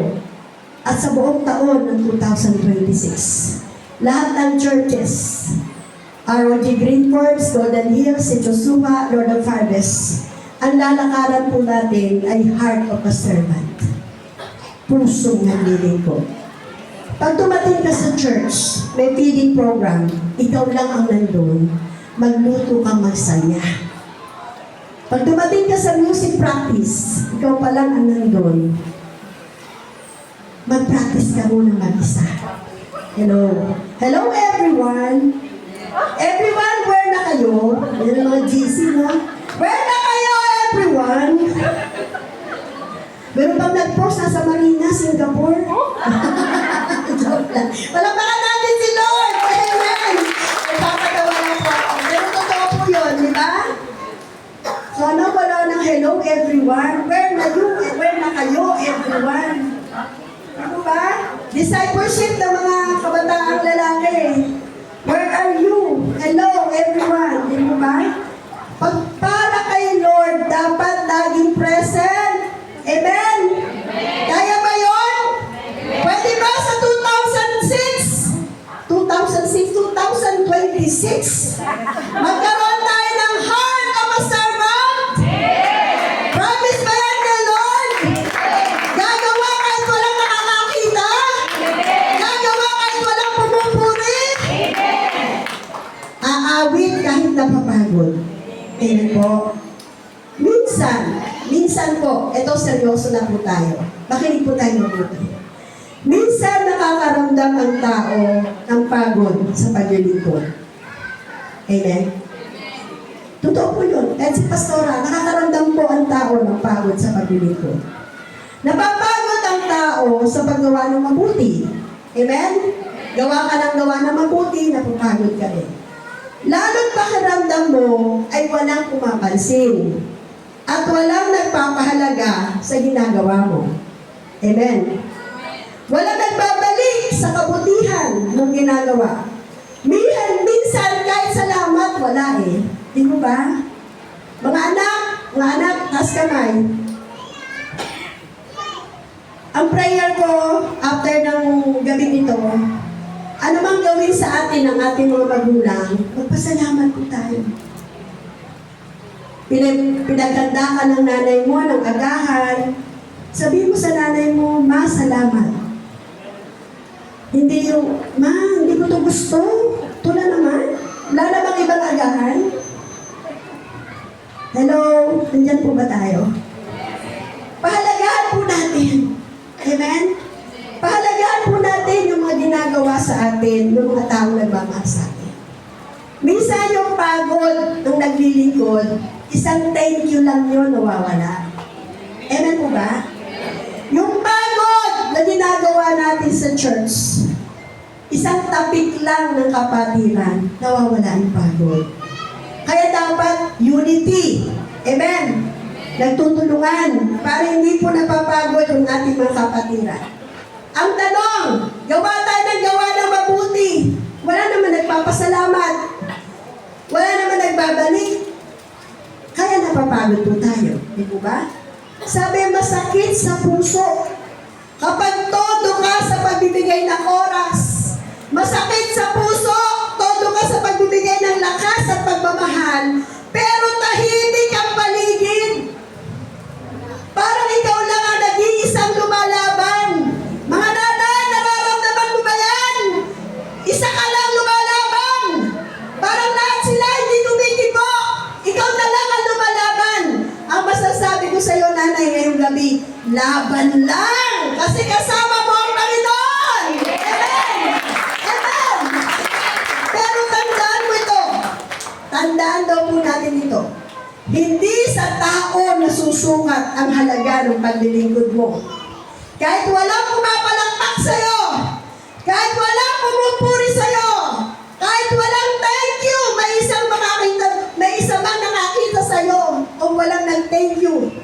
Speaker 1: at sa buong taon ng 2026, lahat ng churches, ROG Green Corps, Golden Hills, si Joshua, Lord of Harvest, ang lalakaran po natin ay heart of a servant. Pusong naglilingkod. Pag dumating ka sa church, may feeding program, ikaw lang ang nandun, magluto kang magsaya. Pag dumating ka sa music practice, ikaw pa lang ang nandun, mag-practice ka muna mag-isa. Hello. Hello everyone. Everyone, where na kayo? Yan ang mga GC, no? Where na kayo, everyone? Meron bang nag-post nasa Marina, Singapore? Joke lang. Palakpakan natin si Lord! Amen! Nagpapagawa lang po ako. Pero totoo po yun, di ba? So ano wala ng hello, everyone? Where na kayo, everyone? Ano ba? Discipleship ng mga kabataang lalaki. Where are you? Hello, everyone. Di ba? Pag para kay Lord, dapat laging present. Amen? Kaya ba yun? Pwede ba sa 2026, magkaroon tayo ng heart of a servant? Promise ba yan kay Lord? Gagawa kahit walang nakakakita? Gagawa kahit walang pumupuri? Aawit kahit napapagod. Amen po. Minsan po, ito seryoso na po tayo. Makinig po tayo mabuti. Minsan nakakaramdam ang tao ng pagod sa paglilingkod. Amen? Totoo po yun. Kahit si Pastora, nakakaramdam po ang tao ng pagod sa paglilingkod. Napapagod ang tao sa paggawa ng mabuti. Amen? Gawa ka ng gawa ng mabuti, napapagod ka rin. Lalo't pakiramdam mo ay walang pumapansin at walang nagpapahalaga sa ginagawa mo. Amen? Walang nagbabalik sa kabutihan ng ginagawa. Minsan kahit salamat, wala eh. Di mo ba? Mga anak, taas kamay. Ang prayer ko after ng gabing ito, ano mang gawin sa atin ng ating mga magulang, magpasalamat po tayo. Pinaganda ka ng nanay mo ng agahan, sabihin mo sa nanay mo, Ma, salamat. Hindi yung, Ma, hindi ko to gusto. Ito na naman. Wala na bang ibang agahan? Hello? Nandyan po ba tayo? Pahalagahan po natin. Amen? Pahalagahan po natin yung mga ginagawa sa atin, yung mga taong nagmamahal sa atin. Minsan yung pagod ng naglilingkod, isang thank you lang yun nawawala. Amen po ba? Yung pagod na ginagawa natin sa church, isang tapik lang ng kapatiran, nawawala yung pagod. Kaya dapat unity. Amen? Nagtutulungan para hindi po napapagod yung ating mga kapatiran. Ang tanong, gawa tayo ng gawa ng mabuti. Wala naman nagpapasalamat. Wala naman nagbabalik. Kaya napapagod po tayo. Di po ba? Sabi, masakit sa puso. Kapag todo ka sa pagbibigay ng oras, masakit sa puso, todo ka sa pagbibigay ng lakas at pagmamahal, pero tahimik ang paligid. Parang ikaw lang ang nag-iisang lumalaban. Mga nanay, nararamdaman mo ba yan? Isa ka lang lumalaban. Parang lahat sila hindi tumikibo. Ikaw na lang ang lumalaban. Ang masasabi ko sa iyo, nanay, ngayong gabi, laban lang. Kasi kasama mo ang Panginoon. Amen! Amen! Pero tandaan mo ito. Tandaan daw po natin ito. Hindi sa tao nasusukat ang halaga ng paglilingkod mo. Kahit walang pumapalakpak sa'yo, kahit walang pumupuri sa'yo, kahit walang thank you, may isa bang nakakita sa'yo o walang nag-thank you.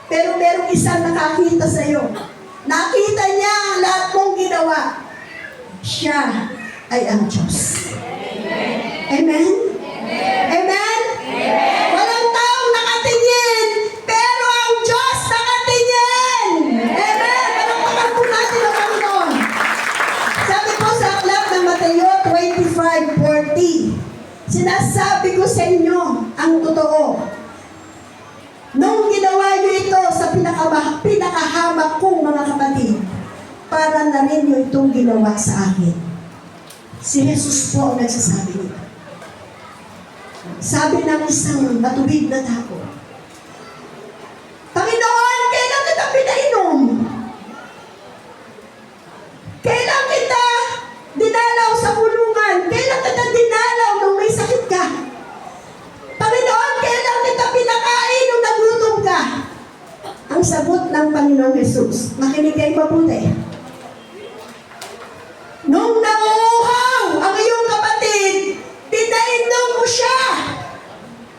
Speaker 1: Pero merong isang nakakita sa'yo. Nakita niya ang lahat mong ginawa. Siya ay ang Diyos. Amen? Amen? Walang taong nakatingin, pero pinakahamak kong mga kapatid, para na rin yung itong ginawa sa akin. Si Jesus po ang nagsasabi nito. Sabi ng isang matuwid na tao, Panginoon, kailan kita pinainom? Kailan kita dinalaw sa kulungan? Kailan kita dinalaw nung may sakit ka? Panginoon, kailan kita pinakain nung nagutom ka? Ang sagot ng Panginoong Jesus, makinig kayo mabuti. Nung nanguuhaw ang iyong kapatid, pinainom mo siya.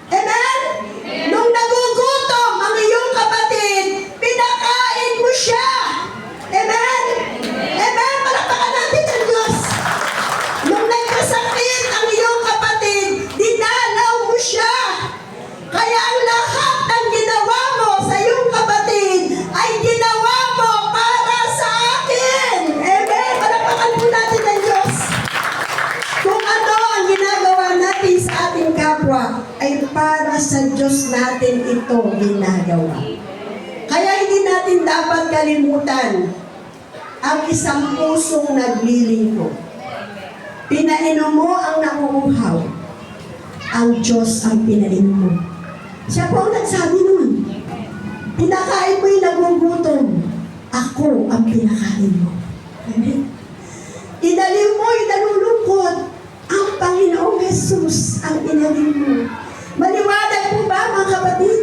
Speaker 1: Amen? Nung nagugutom ang iyong kapatid, pinakain mo siya. Amen? Amen? Palakpakan natin ang Diyos. Nung nagkasakit ang iyong kapatid, dinalaw mo siya. Kaya ang lahat ng ginawa mo sa iyong kapatid ay ginawa mo para sa akin. Amen? Palakpakan po natin ang Diyos. Kung ano ang ginagawa natin sa ating kapwa, ay para sa Diyos natin ito ginagawa. Kaya hindi natin dapat kalimutan ang isang pusong naglilingkod. Pinainom mo ang nauuhaw. Ang Diyos ang pinainom mo. Siya po ang nagsabi nun. Pinakain mo yung nagugutom. Ako ang pinakain mo. Amen? Inaliw mo yung nalulungkot. Ang Panginoong Jesus ang inaliw mo. Maliwanag po ba mga kapatid?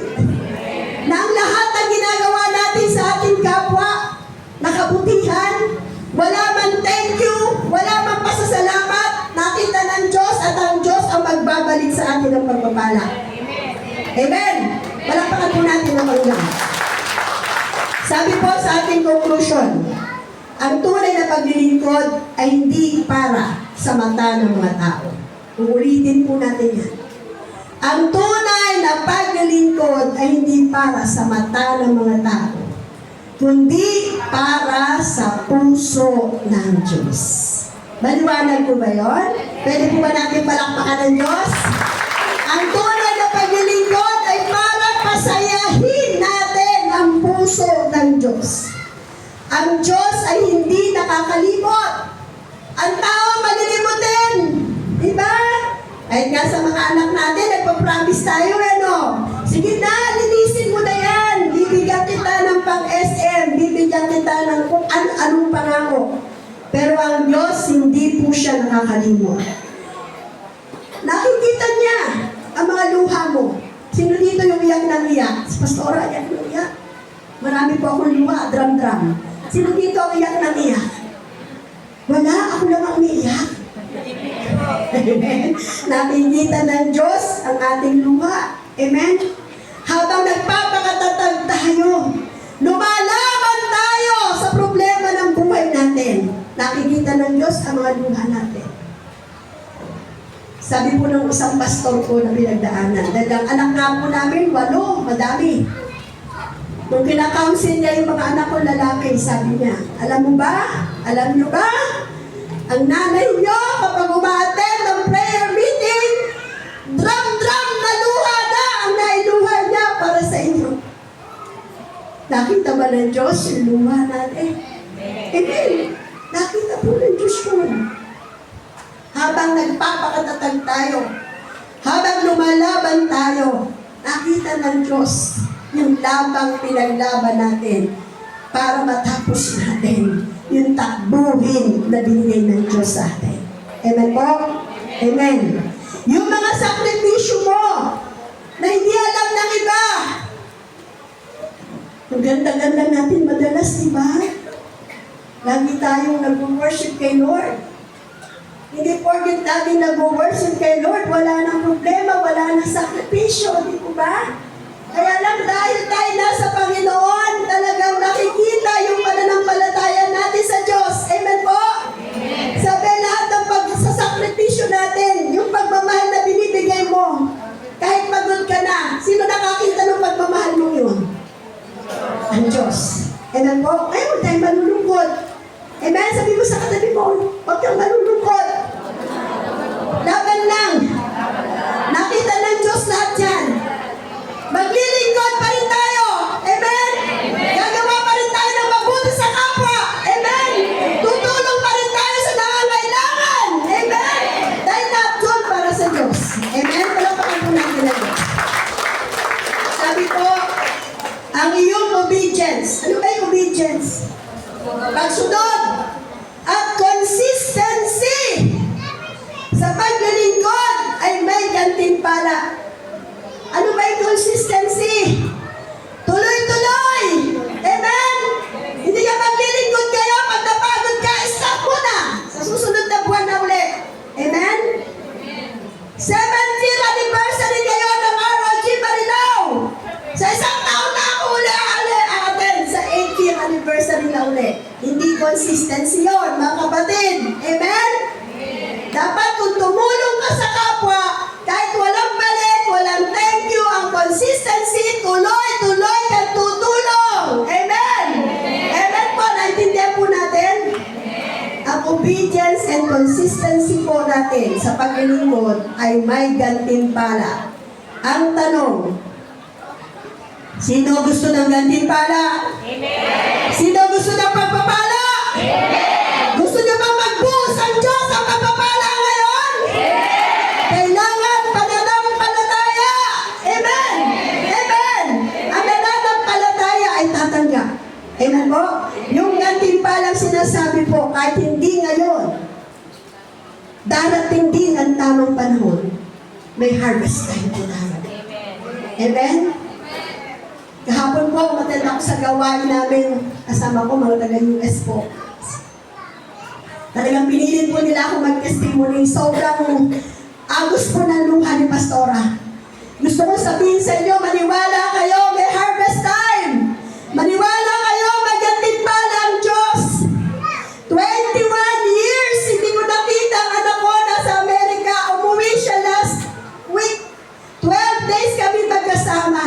Speaker 1: Na ang lahat ng ginagawa natin sa ating kapwa, nakabutihan, wala man thank you, wala man pasasalamat, nakita ng Diyos at ang Diyos ang magbabalik sa atin ng pagpapala. Amen? Palakpakan po natin ang Panginoon. Sabi po sa ating conclusion, ang tunay na paglilingkod ay hindi para sa mata ng mga tao. Uulitin po natin yan. Ang tunay na paglilingkod ay hindi para sa mata ng mga tao, kundi para sa puso ng Diyos. Maliwanag po ba yun? Pwede po ba natin palakpakan ng Diyos? Ang tunay na paglilingkod ay para pasayahin natin ang puso ng Diyos. Ang Diyos ay hindi nakakalimot. Ang tao malilimutin. Diba? Kahit nga sa mga anak natin, nagpa-promise tayo, sige na, linisin mo na yan. Bibigyan kita ng pang-SM. Bibigyan kita ng kung anong pangako. Pero ang Diyos, hindi po siya nakakalimot. Nakikita niya ang mga luha mo. Sino dito yung iyak ng iyak? Si Pastora, iyak ng iyak. Marami po akong luha, drum-drum. Sino dito ang iyak ng iyak? Wala, ako lang ang umiiyak. Amen. Nakikita ng Diyos ang ating luha. Amen. Habang nagpapakatatag tayo, lumalaban tayo sa problema ng buhay natin. Nakikita ng Diyos ang mga luha natin. Sabi po ng isang pastor ko na pinagdaanan, dahil ang anak nga po namin, 8, madami. Nung kinakounsel niya yung mga anak ko lalaki, sabi niya, alam mo ba? Alam niyo ba? Ang nanay niyo, kapag umaattend ng prayer meeting, drum-drum na luha na ang nailuha niya para sa inyo. Nakita ba ng Diyos yung luha natin? Amen. Nakita po ng Diyos yun. Habang nagpapakatatag tayo, habang lumalaban tayo, nakita ng Diyos yung labang pinaglaban natin para matapos natin yung takbuhin na binigay ng Diyos sa atin. Amen po? Amen. Yung mga sakripisyo mo na hindi alam ng iba. Ang ganda-ganda natin madalas, diba? Lagi tayong nag-worship kay Lord. Hindi porket natin nag-worship kay Lord, wala nang problema, wala nang sakripisyo, di po ba? Kaya lang dahil tayo nasa Panginoon, talagang nakikita yung pananampalataya natin sa Diyos. Amen po? Amen. Sabi lahat ng pagsasakripisyo natin, yung pagmamahal na binibigay mo, kahit pagod ka na, sino nakakita ng pagmamahal mo yun? Ang Diyos. Amen po? Ay, huwag tayong malulungkot. Amen? Sabi mo sa katabi mo, huwag kang malulungkot. Laban lang. Nakita ng Diyos lahat yan. Maglilingkod pa rin tayo. Amen? Amen. obedience. Ano ba yung obedience? Pagsunod at consistency sa paglilingkod ay may gantimpala. Ano ba yung consistency? Tuloy-tuloy. Amen? Hindi ka maglilingkod kayo, pag napagod ka, stop muna. Sa susunod na buwan na uli. Amen? 70th anniversary kayo ng ROG Marilao. Sa isang taon na ako uli attend sa 80th anniversary na uli. Hindi consistency yun, mga kapatid. Amen? Dapat kung tumulong ka sa kapwa, kahit walang balik, walang thank you, ang consistency, tuloy-tuloy kang tutulong. Amen? Amen po, naintindihan po natin? Ang obedience and consistency po natin sa paglilingkod ay may gantimpala. Ang tanong, sino gusto ng gantimpala?
Speaker 3: Amen.
Speaker 1: Sino gusto ng pagpapala? Gusto niyo ba magbuhos ang Diyos ang pagpapala ngayon? Kailangan pananampalataya. Amen. Amen. Ang pananampalataya ay tatanggap. Amen po? Yung gantimpalang sinasabi po, kahit hindi ngayon, darating din ang tamang panahon, may harvest time po tayo. Amen? Kahapon po, umattend ako sa gawain namin. Kasama ko mga taga-US po. Talagang pinilit po nila ako mag-testimony. Sobrang agos po ng luha ni Pastora. Gusto ko sabihin sa inyo, maniwala kayo, may harvest time. Maniwala kayo, maggantimpala ang Diyos. 21 years, hindi ko nakita ang anak ko nasa Amerika. Umuwi siya last week. 12 days kami magkasama.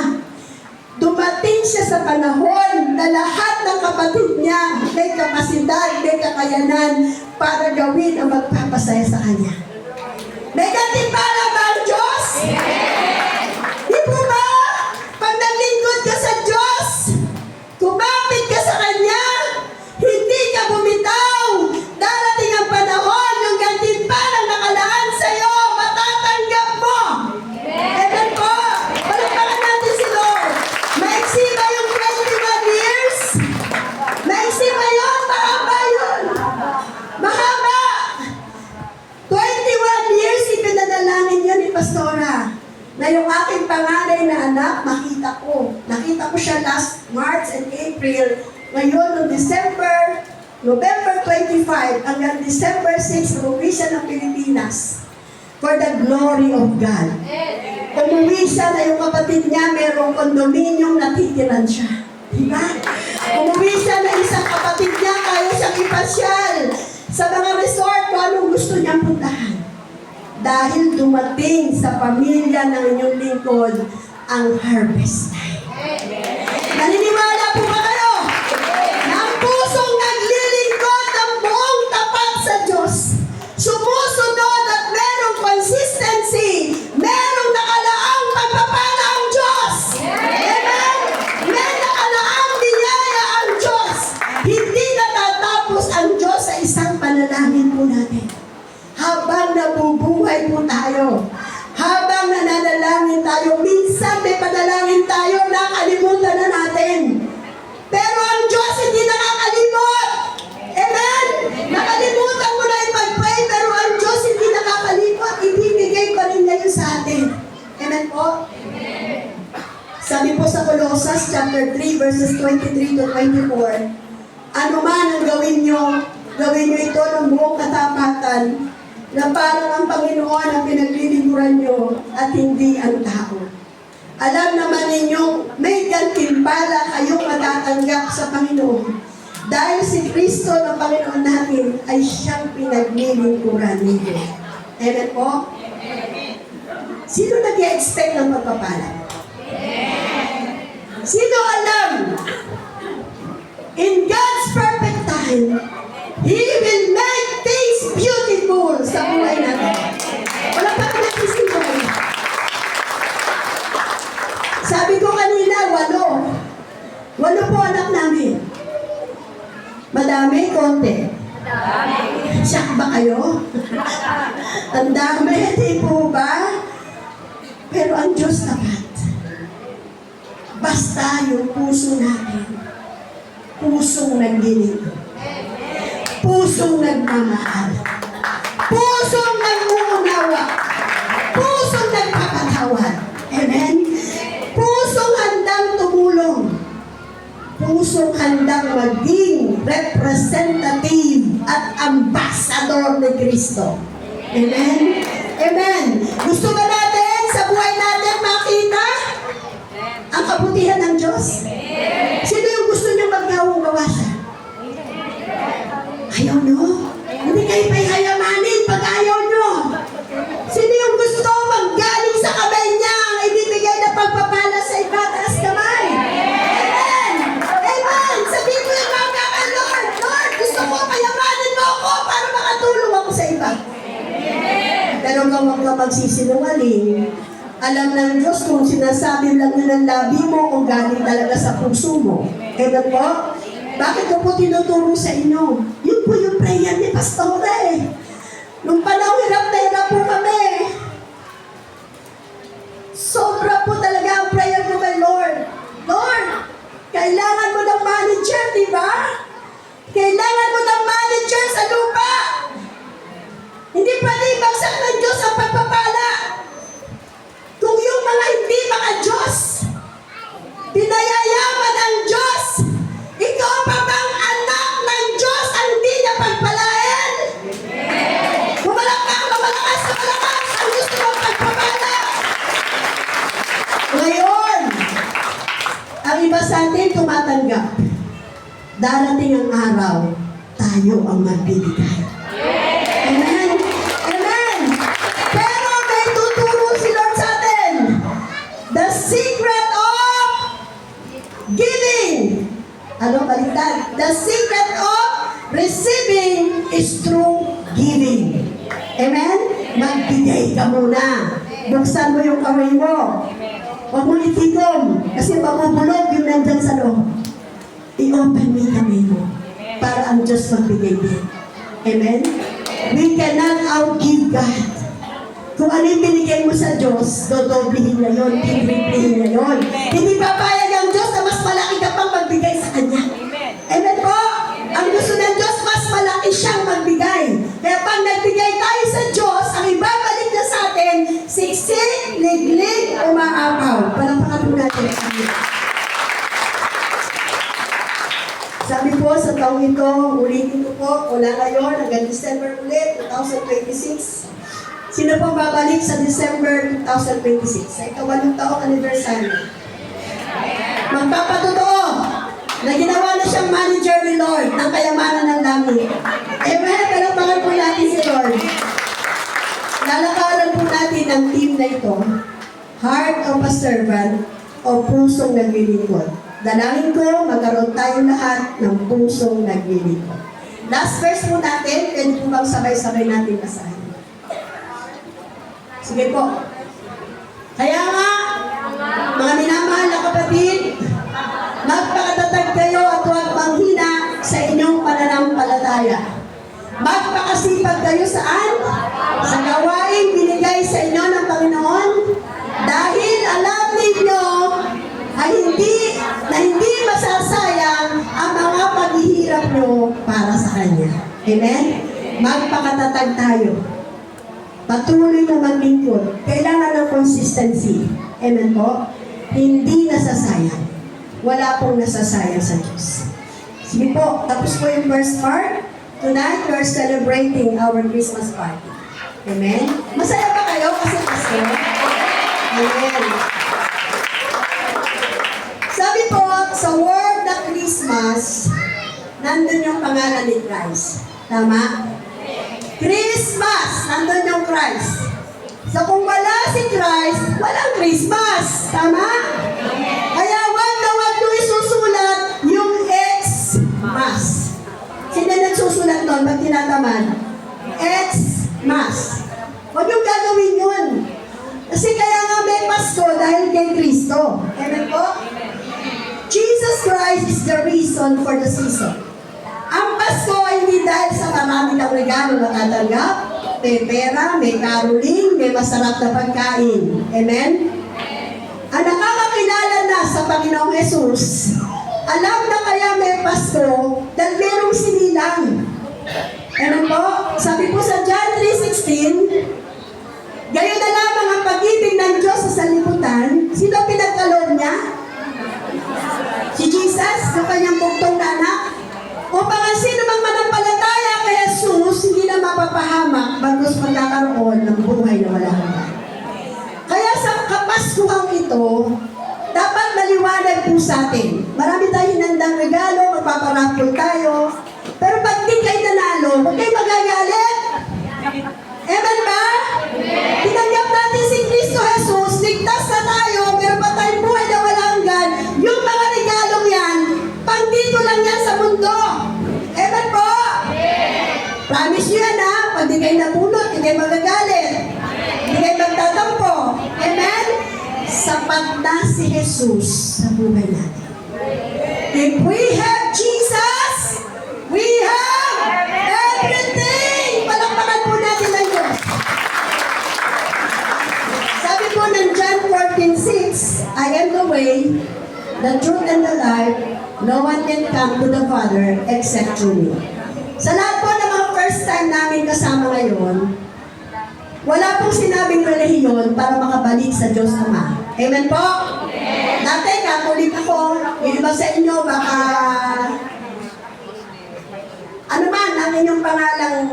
Speaker 1: Dumating siya sa panahon na lahat ng kapatid niya may kapasidad, may kakayanan para gawin ang magpapasaya sa kanya. May gantimpala ba ang Diyos? Di po ba? Pag naglingkod ka sa Diyos, kumapit ka sa Kanya, hindi ka bumitaw, darating ang panahon, yung gantimpalang nakalaan sa'yo, matatanggap mo. Amen po. Palagpakan natin si Lord. Maiksi ba yung 21 years? Maiksi ba yun? Mahaba yun. Mahaba. 21 years ipinadalangin yun ni Pastora. Na yung aking panganay na anak, makita ko. Nakita ko siya last March and April. Ngayon, noong November 25 hanggang December 6, umuwi siya ng Pilipinas for the glory of God. Umuwi siya na yung kapatid niya, merong kondominium, natitiran siya. Diba? Umuwi siya na isang kapatid niya, kaya siyang ipasyal sa mga resort kung anong gusto niyang puntahan. Dahil dumating sa pamilya ng inyong lingkod ang harvest time. Naniniwala po ba kayo? Na ang pusong naglilingkod ng buong tapat sa Diyos, sumusunod at merong consistency, merong nakalaang pagpapala ang Diyos. Amen? May nakalaang biyaya ang Diyos. Hindi natatapos ang Diyos sa isang panalangin po natin. Habang nabubuhay po tayo, habang nananalangin tayo, minsan may panalangin tayo, nakalimutan na natin. Pero ang Diyos hindi nakakalimot. Amen? Nakalimutan mo na ipag-pray, pero ang Diyos hindi nakakalimot. Ibibigay pa rin niya yun sa atin. Amen po? Sabi po sa Colossus chapter 3 verses 23 to 24, ano man ang gawin nyo ito ng buong katapatan, na parang ang Panginoon ang pinaglilingkuran nyo at hindi ang tao. Alam naman ninyong may gantimpala kayong matatanggap sa Panginoon dahil si Kristo ng Panginoon natin ay siyang pinaglilingkuran ninyo. Amen po? Sino nag-i-expect ng pagpapala? Sino alam? In God's perfect time, He will make things beautiful sa buhay natin. Wala pa kami nagsisimula. Sabi ko kanina, 8. 8 po anak namin. Madami, konti. Shock ba kayo? Ang dami, di po ba? Pero ang Diyos tapat. Basta yung puso natin, pusong naglilingkod, pusong nagmamahal, pusong nag-uunawa, pusong nagpapatawad. Amen? Pusong handang tumulong, pusong handang maging representative at ambassador ni Kristo. Amen? Amen. Gusto ba natin sa buhay natin makita ang kabutihan ng Diyos? Sino yung gusto niyong magnawang bawasan? Ayaw nyo? Hindi kayo pahayamanin pag ayaw nyo. Sino yung gusto maggaling sa kamay niya ang ibibigay na pagpapala sa iba? Taas kamay. Amen. Amen. Sabihin mo yung mga kay Lord, Lord, gusto ko payamanin mo ako para makatulong ako sa iba. Pero kung huwag ka magsisinungaling, alam ng Diyos kung sinasabi lang nyo ng labi mo kung galing talaga sa puso mo. Amen po? Bakit ko po tinuturo sa inyo? Yun po yung prayer ni Pastora eh. Nung panahon hirap na hirap po kami. Sobra po talaga ang prayer ko kay Lord. Lord, kailangan mo ng manager, di ba? Kailangan mo ng manager sa lupa. Hindi pwede ibagsak ng Diyos ang pagpapala. Kung yung mga hindi mga Diyos, pinayayaman ang Diyos, ikaw pa bang anak ng Diyos ang hindi niya pagpalain? Mamalakas na malakas ang gusto mong pagpapala. Ngayon, ang iba sa atin tumatanggap. Darating ang araw, tayo ang magbibigay. Amen? Amen! Pero may tuturo si Lord sa atin. The secret of giving. Ano baliktad? The secret of receiving is through giving. Amen? Magbigay ka muna. Buksan mo yung kamay mo. Huwag mo itikom. Kasi mabubulog yung nandyan sa loob. I-open mo yung kamay mo. Para ang Diyos magbigay din. Amen? We cannot outgive God. Kung ano yung binigay mo sa Diyos, dodoblihin na yun, triplihin na yun. Hindi papayag ang Diyos na mas malaki ka pang magbigay sa Kanya. Amen po? Ang gusto ng Diyos, mas malaki siyang magbigay. Kaya pag nagbigay tayo sa Diyos, ang ibabalik na sa atin, siksik, liglig, umaapaw. Palampakan po natin. Sabi po sa taong ito, ulitin ko po, mula ngayon hanggang December ulit, 2026. Sino po babalik sa December 2026? Sa ikawalong taong anniversary. Magpapatotoo na ginawa na siyang manager ni Lord ng kayamanan ng langit. Amen? Pero pangal po natin si Lord. Lalakaran po natin ang team na ito. Heart of a servant o pusong naglilingkod. Dalangin ko, magkaroon tayo lahat ng pusong naglilingkod. Last verse po natin, pwede po bang sabay-sabay natin basahin? Sige po. Kaya nga, mga minamahal na kapatid, magpakatatag kayo at huwag manghina sa inyong pananampalataya. Magpakasipag kayo saan? Sa gawain binigay sa inyo ng Panginoon, dahil alam ninyo ay hindi masasayang ang mga paghihirap nyo para sa Kanya. Amen? Magpakatatag tayo. Patuloy na maglingkod. Kailangan ng consistency. Amen po? Hindi nasasayang. Wala pong nasasayang sa Diyos. Sige po, tapos po yung first part. Tonight, we are celebrating our Christmas party. Amen? Masaya ba kayo kasi Pasko? Amen. Sabi po, sa word na Christmas, nandun yung pangalan ni Christ. Tama? Christmas, nandun yung Christ. So kung wala si Christ, walang Christmas. Tama? Kaya wag na wag nyo isusulat yung Xmas. Sino nagsusulat nun pag tinatamad? Xmas. Huwag yung gagawin yun. Kasi kaya nga may Pasko dahil kay Kristo. Amen po? Jesus Christ is the reason for the season. Ang Pasko ay hindi dahil sa marami ng regalo na tatanggap, may pera, may caroling, may masarap na pagkain. Amen? Ang nakakakilala na sa Panginoong Jesus, alam na kaya may Pasko dahil merong sinilang. Ano po? Sabi po sa John 3:16, gayon na lamang ang pag-ibig ng Diyos sa sanlibutan. Sino pinagkaloob niya? Si Jesus, sa kanyang bugtong na anak. Upang ang sino mang manampalataya kay Jesus, hindi na mapapahamak bagos magkakaroon ng buhay na walang hanggan. Kaya sa Kapaskuhang ito, dapat maliwanag po sa atin. Marami tayong hinandang regalo, magpaparapol tayo. Pero pag di kayo nanalo, huwag kayo magagalit. Amen ba? Tinanggap natin si Kristo Jesus, ligtas na tayo, pero pa tayong buhay na walang hanggan. Yung mga regalong yan, pang dito lang yan sa mundo. Amen po? Promise nyo yan ha, pag di kayo napulot, di kayo magagalit. Di kayo magtatampo. Amen? Sapat na si Jesus sa buhay natin. If we have Jesus, we have everything! Palakpakan po natin ang Diyos. Sabi po ng John 14:6, I am the way, the truth, and the life. No one can come to the Father except through me. Sa lahat po ng mga first time namin kasama ngayon, wala pong sinabing relihiyon para makabalik sa Diyos Ama. Amen po? Dati, Catholic ako. Yung iba sa inyo, baka ano man ang inyong pangalang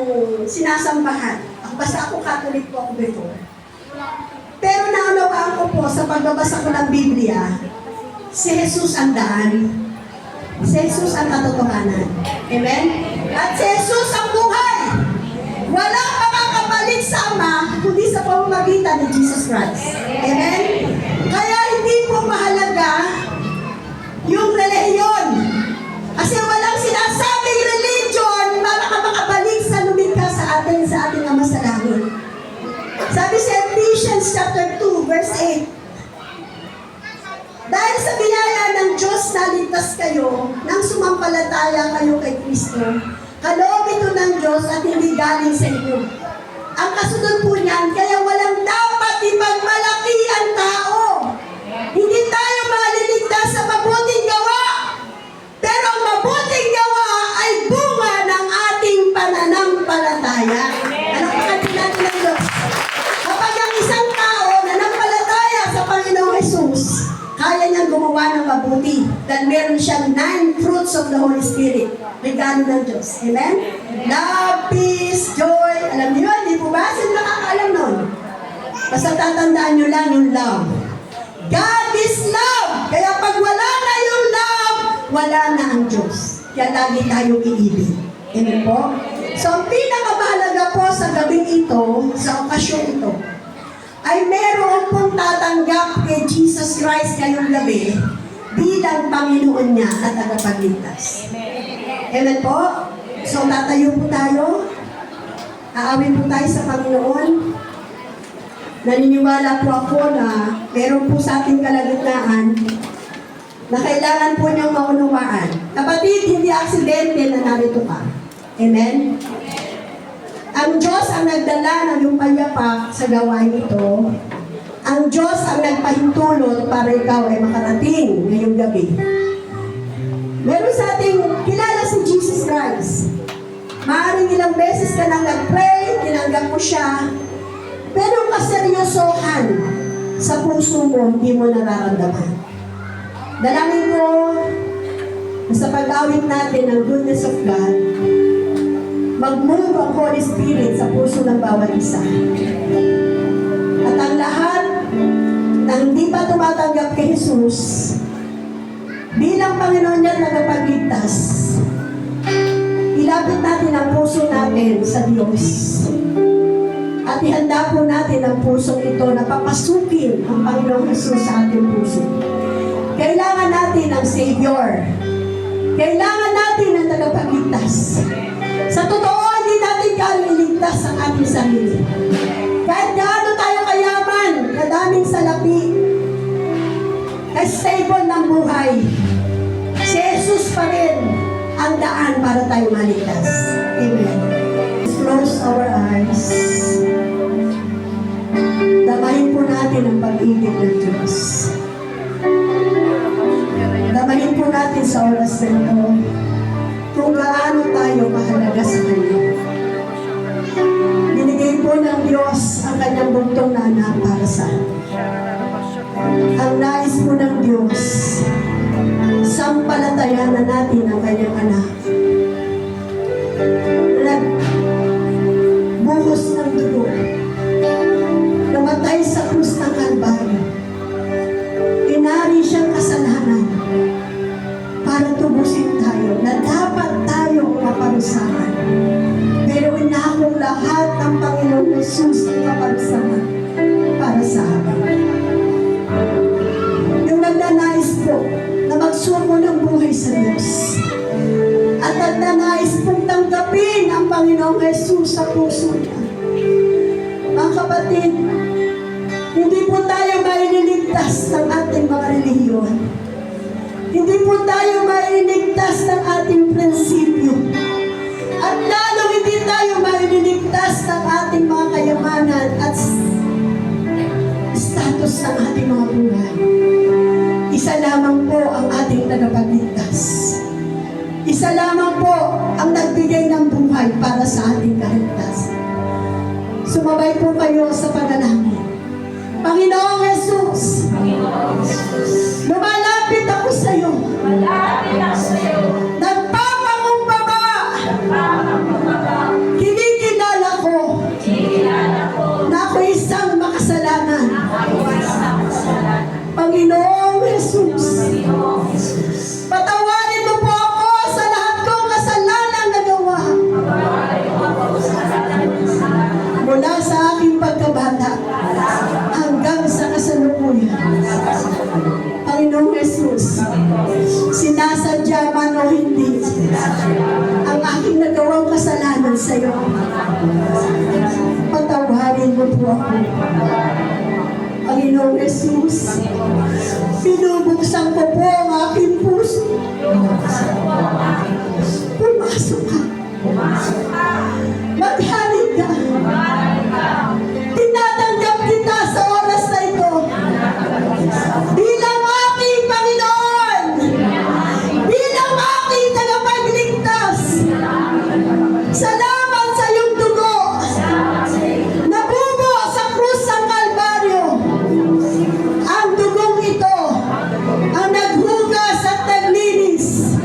Speaker 1: sinasambahan. Basta ako Catholic po ako before. Pero naunawaan ko po sa pagbabasa ko ng Biblia, si Jesus ang daan. Si Jesus ang katotohanan. Amen? At si Jesus ang buhay. Walang makakapalit sa Ama kundi sa pamamagitan ni Jesus Christ. Amen? Kaya hindi po mahalaga yung relihiyon. Kasi walang sinasabing religion para ka makabalik sa lumikha sa ating Ama sa langit. Sabi sa Ephesians chapter 2, verse 8, dahil sa biyaya ng Diyos naligtas kayo nang sumampalataya kayo kay Kristo, kaloob ito ng Diyos at hindi galing sa inyo. Ang kasunod po niyan, kaya walang dapat ipagmalaki ang tao. Hindi tayo maliligtas sa mabuting gawa. Pero ang mabuting gawa ay bunga ng ating pananampalataya. Ano pa natin ng Diyos? Kapag ang isang tao nanampalataya sa Panginoong Jesus, kaya niyang gumawa ng mabuti dahil meron siyang 9 fruits of the Holy Spirit. Regalo ng Diyos. Amen? Love, peace, joy. Alam niyo, hindi po ba? Sino nakakaalam nun? Basta tatandaan niyo lang yung love. God is love. Kaya pag wala na yung love, wala na ang Diyos. Kaya lagi tayong iibig. Amen po? So, ang pinakamahalaga po sa gabing ito, sa okasyon ito, ay meron pong tatanggap kay Jesus Christ ngayong gabi bilang Panginoon niya at tagapagligtas. Amen po? So, tatayo po tayo. Aawin po tayo sa Panginoon. Naniniwala po ako na meron po sa ating kalagitnaan na kailangan po niyong maunawaan. Kapatid, hindi aksidente na narito ka. Amen? Ang Diyos ang nagdala ng iyong payapak sa gawain ito. Ang Diyos ang nagpahintulot para ikaw ay makarating ngayong gabi. Meron sa ating kilala si Jesus Christ. Maaaring ilang beses ka nang nag-pray, tinanggap mo siya, pero kaseryosohan sa puso mo, hindi mo nararamdaman. Dalangin ko na sa pag-awit natin ng goodness of God, mag-move ang Holy Spirit sa puso ng bawat isa. At ang lahat na hindi pa tumatanggap kay Jesus, bilang Panginoon niya tagapagligtas, ilapit natin ang puso natin sa Diyos. At ihanda po natin ang pusong ito na papasukin ang Panginoong Jesus sa ating puso. Kailangan natin ang Savior. Kailangan natin ang tagapagligtas. Sa totoo, hindi natin kaya iligtas ang ating sarili. Kahit gaano tayo kayaman, kadaming salapi, stable ng buhay, si Jesus pa rin ang daan para tayo maligtas. Amen. Let's close our eyes. Damayin po natin ang pag-ibig ng Diyos. atin sa oras na ito kung gaano tayo mahalaga sa Kanya. Binigay po ng Diyos ang Kanyang buntong na anak para sa atin. Ang nais po ng Diyos, sampalatayan na natin ang Kanyang anak. Nagbuhos ng dugo, namatay sa krus ng Kalbaryo. Inari siyang kasalanan para tubusin tayo na dapat tayong maparusahan. Pero inakong lahat ng Panginoong Jesus ang kaparusahan para sa atin. Yung nagnanais po na magsuko ng buhay sa Diyos at nagnanais pong tanggapin ang Panginoong Jesus sa puso niya. Mga kapatid, hindi po tayo maililigtas ng ating mga relihiyon. Hindi po tayo maililigtas ng ating prinsipyo. At lalo hindi tayo maililigtas ng ating mga kayamanan at status ng ating mga buhay. Isa lamang po ang ating tagapagligtas. Isa lamang po ang nagbigay ng buhay para sa ating kaligtasan. Sumabay po kayo sa panalangin. Panginoong Jesus, lumalapit ako sa iyo. Nagpapangumbaba. Kinikilala ko na ako isang makasalanan. Panginoong Jesus, patawarin mo po ako sa lahat kong kasalanan na gawa. Mula sa aking pagkabata hanggang sa kasalukuyan. Panginoong Jesus, sinasadya man o hindi ang aking nagawang kasalanan sa iyo. Patawarin mo po ako. Panginoong Jesus, pinubuksan ko po ang aking puso. Pumasok ka. Maghaling ka. Tinatanggap kita sa oras na ito bilang aking Panginoon, bilang aking tagapagligtas. Salamat sa iyong dugo na bubo sa krus ng Kalbaryo. Ang dugong ito ang naghugas at naglinis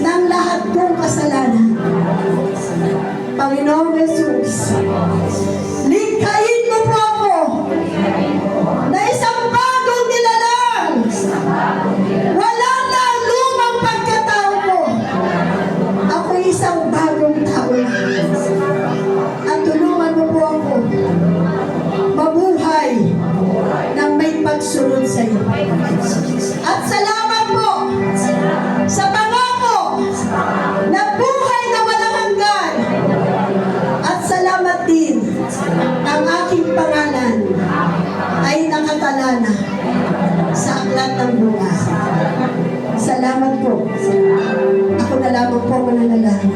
Speaker 1: ng lahat kong kasalanan. Panginoong Jesus, likhain mo po ako na isang bagong nilalang. Wala na ang lumang pagkatao ko. Ako isang bagong tao. At tulungan mo po ako mabuhay ng may pagsunod sa iyo. At salamat po sa pangako na buhay na walang hanggan. At salamat din ang aking pangalan ay nakatala na sa aklat ng buhay. Salamat po. Ako na lamang po mananalangin.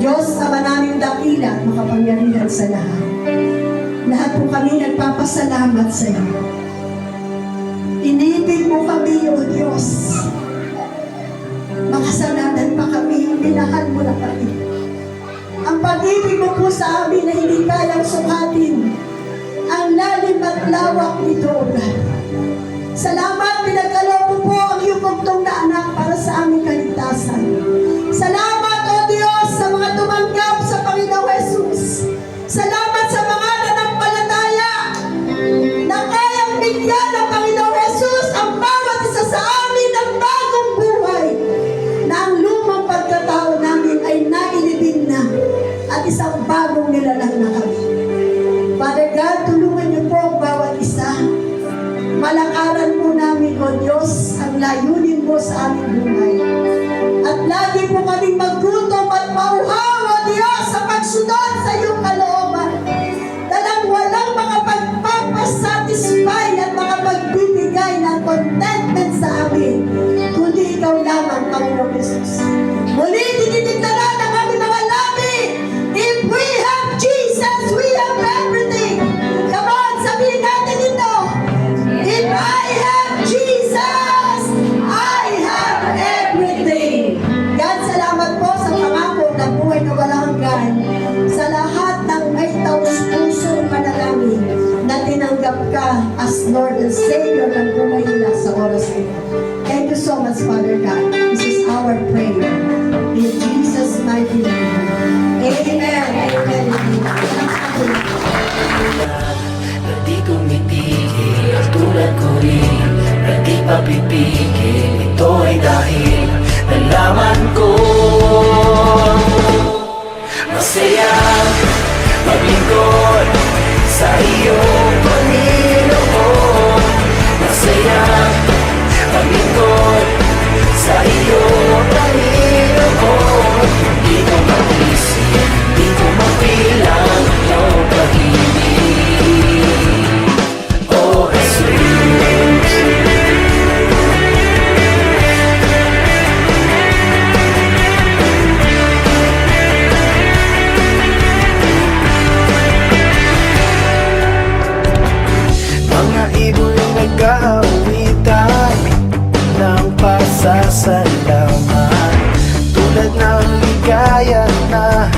Speaker 1: Diyos, Ama naming dakila at makapangyarihan sa lahat. Lahat po kami nagpapasalamat sa iyo. Inibig mo kami, O Diyos. Makasalanan pa kami, minahal mo na kami. Ang pag-ibig mo po sa amin na hindi kayang sukatin ang lalim at lawak nito, O God. Salamat, pinagkaloob mo po ang iyong bugtong na anak para sa aming kaligtasan. Salamat, O Diyos, sa mga tumanggap sa Panginoong Jesus. Salamat sa mga nanampalataya na kayang bigyan ng Panginoong Jesus ang bawat isa sa amin ng bagong buhay na ang lumang pagkatao namin ay nailibing na at isang bagong nilalang na kami. Father God, tulungan niyo po ang bawat isa. Malakaran po namin, O Diyos, ang layunin mo sa aming buhay. At lagi po kaming maggutom at mauhaw, O Diyos, sa pagsunod sa iyong kalooban. Dalang walang makapagpapasatisfy at makapagbibigay ng contentment sa amin, kundi ikaw lamang, Panginoong Jesus. Muli, dinideklara ng aming mga labi, if we have Jesus, we have everything. Come on, sabihin natin ito. If I have Jesus, I oras na ito. Thank you so much, Father God. This is our prayer. In Jesus' mighty name. Amen. Amen.
Speaker 3: Na di tumitigil at tulad ko rin na di papipigil. Ito ay dahil nalaman ko masaya maglingkod sa iyo, Panginoon. Masaya maglingkod sa iyo, Panginoon. Di ko mag-isip, di ko mapilang ang iyong pag-ibig, oh Jesus. Mga ibon nag-aawitan ng pasasalamat, tulad ng ligaya na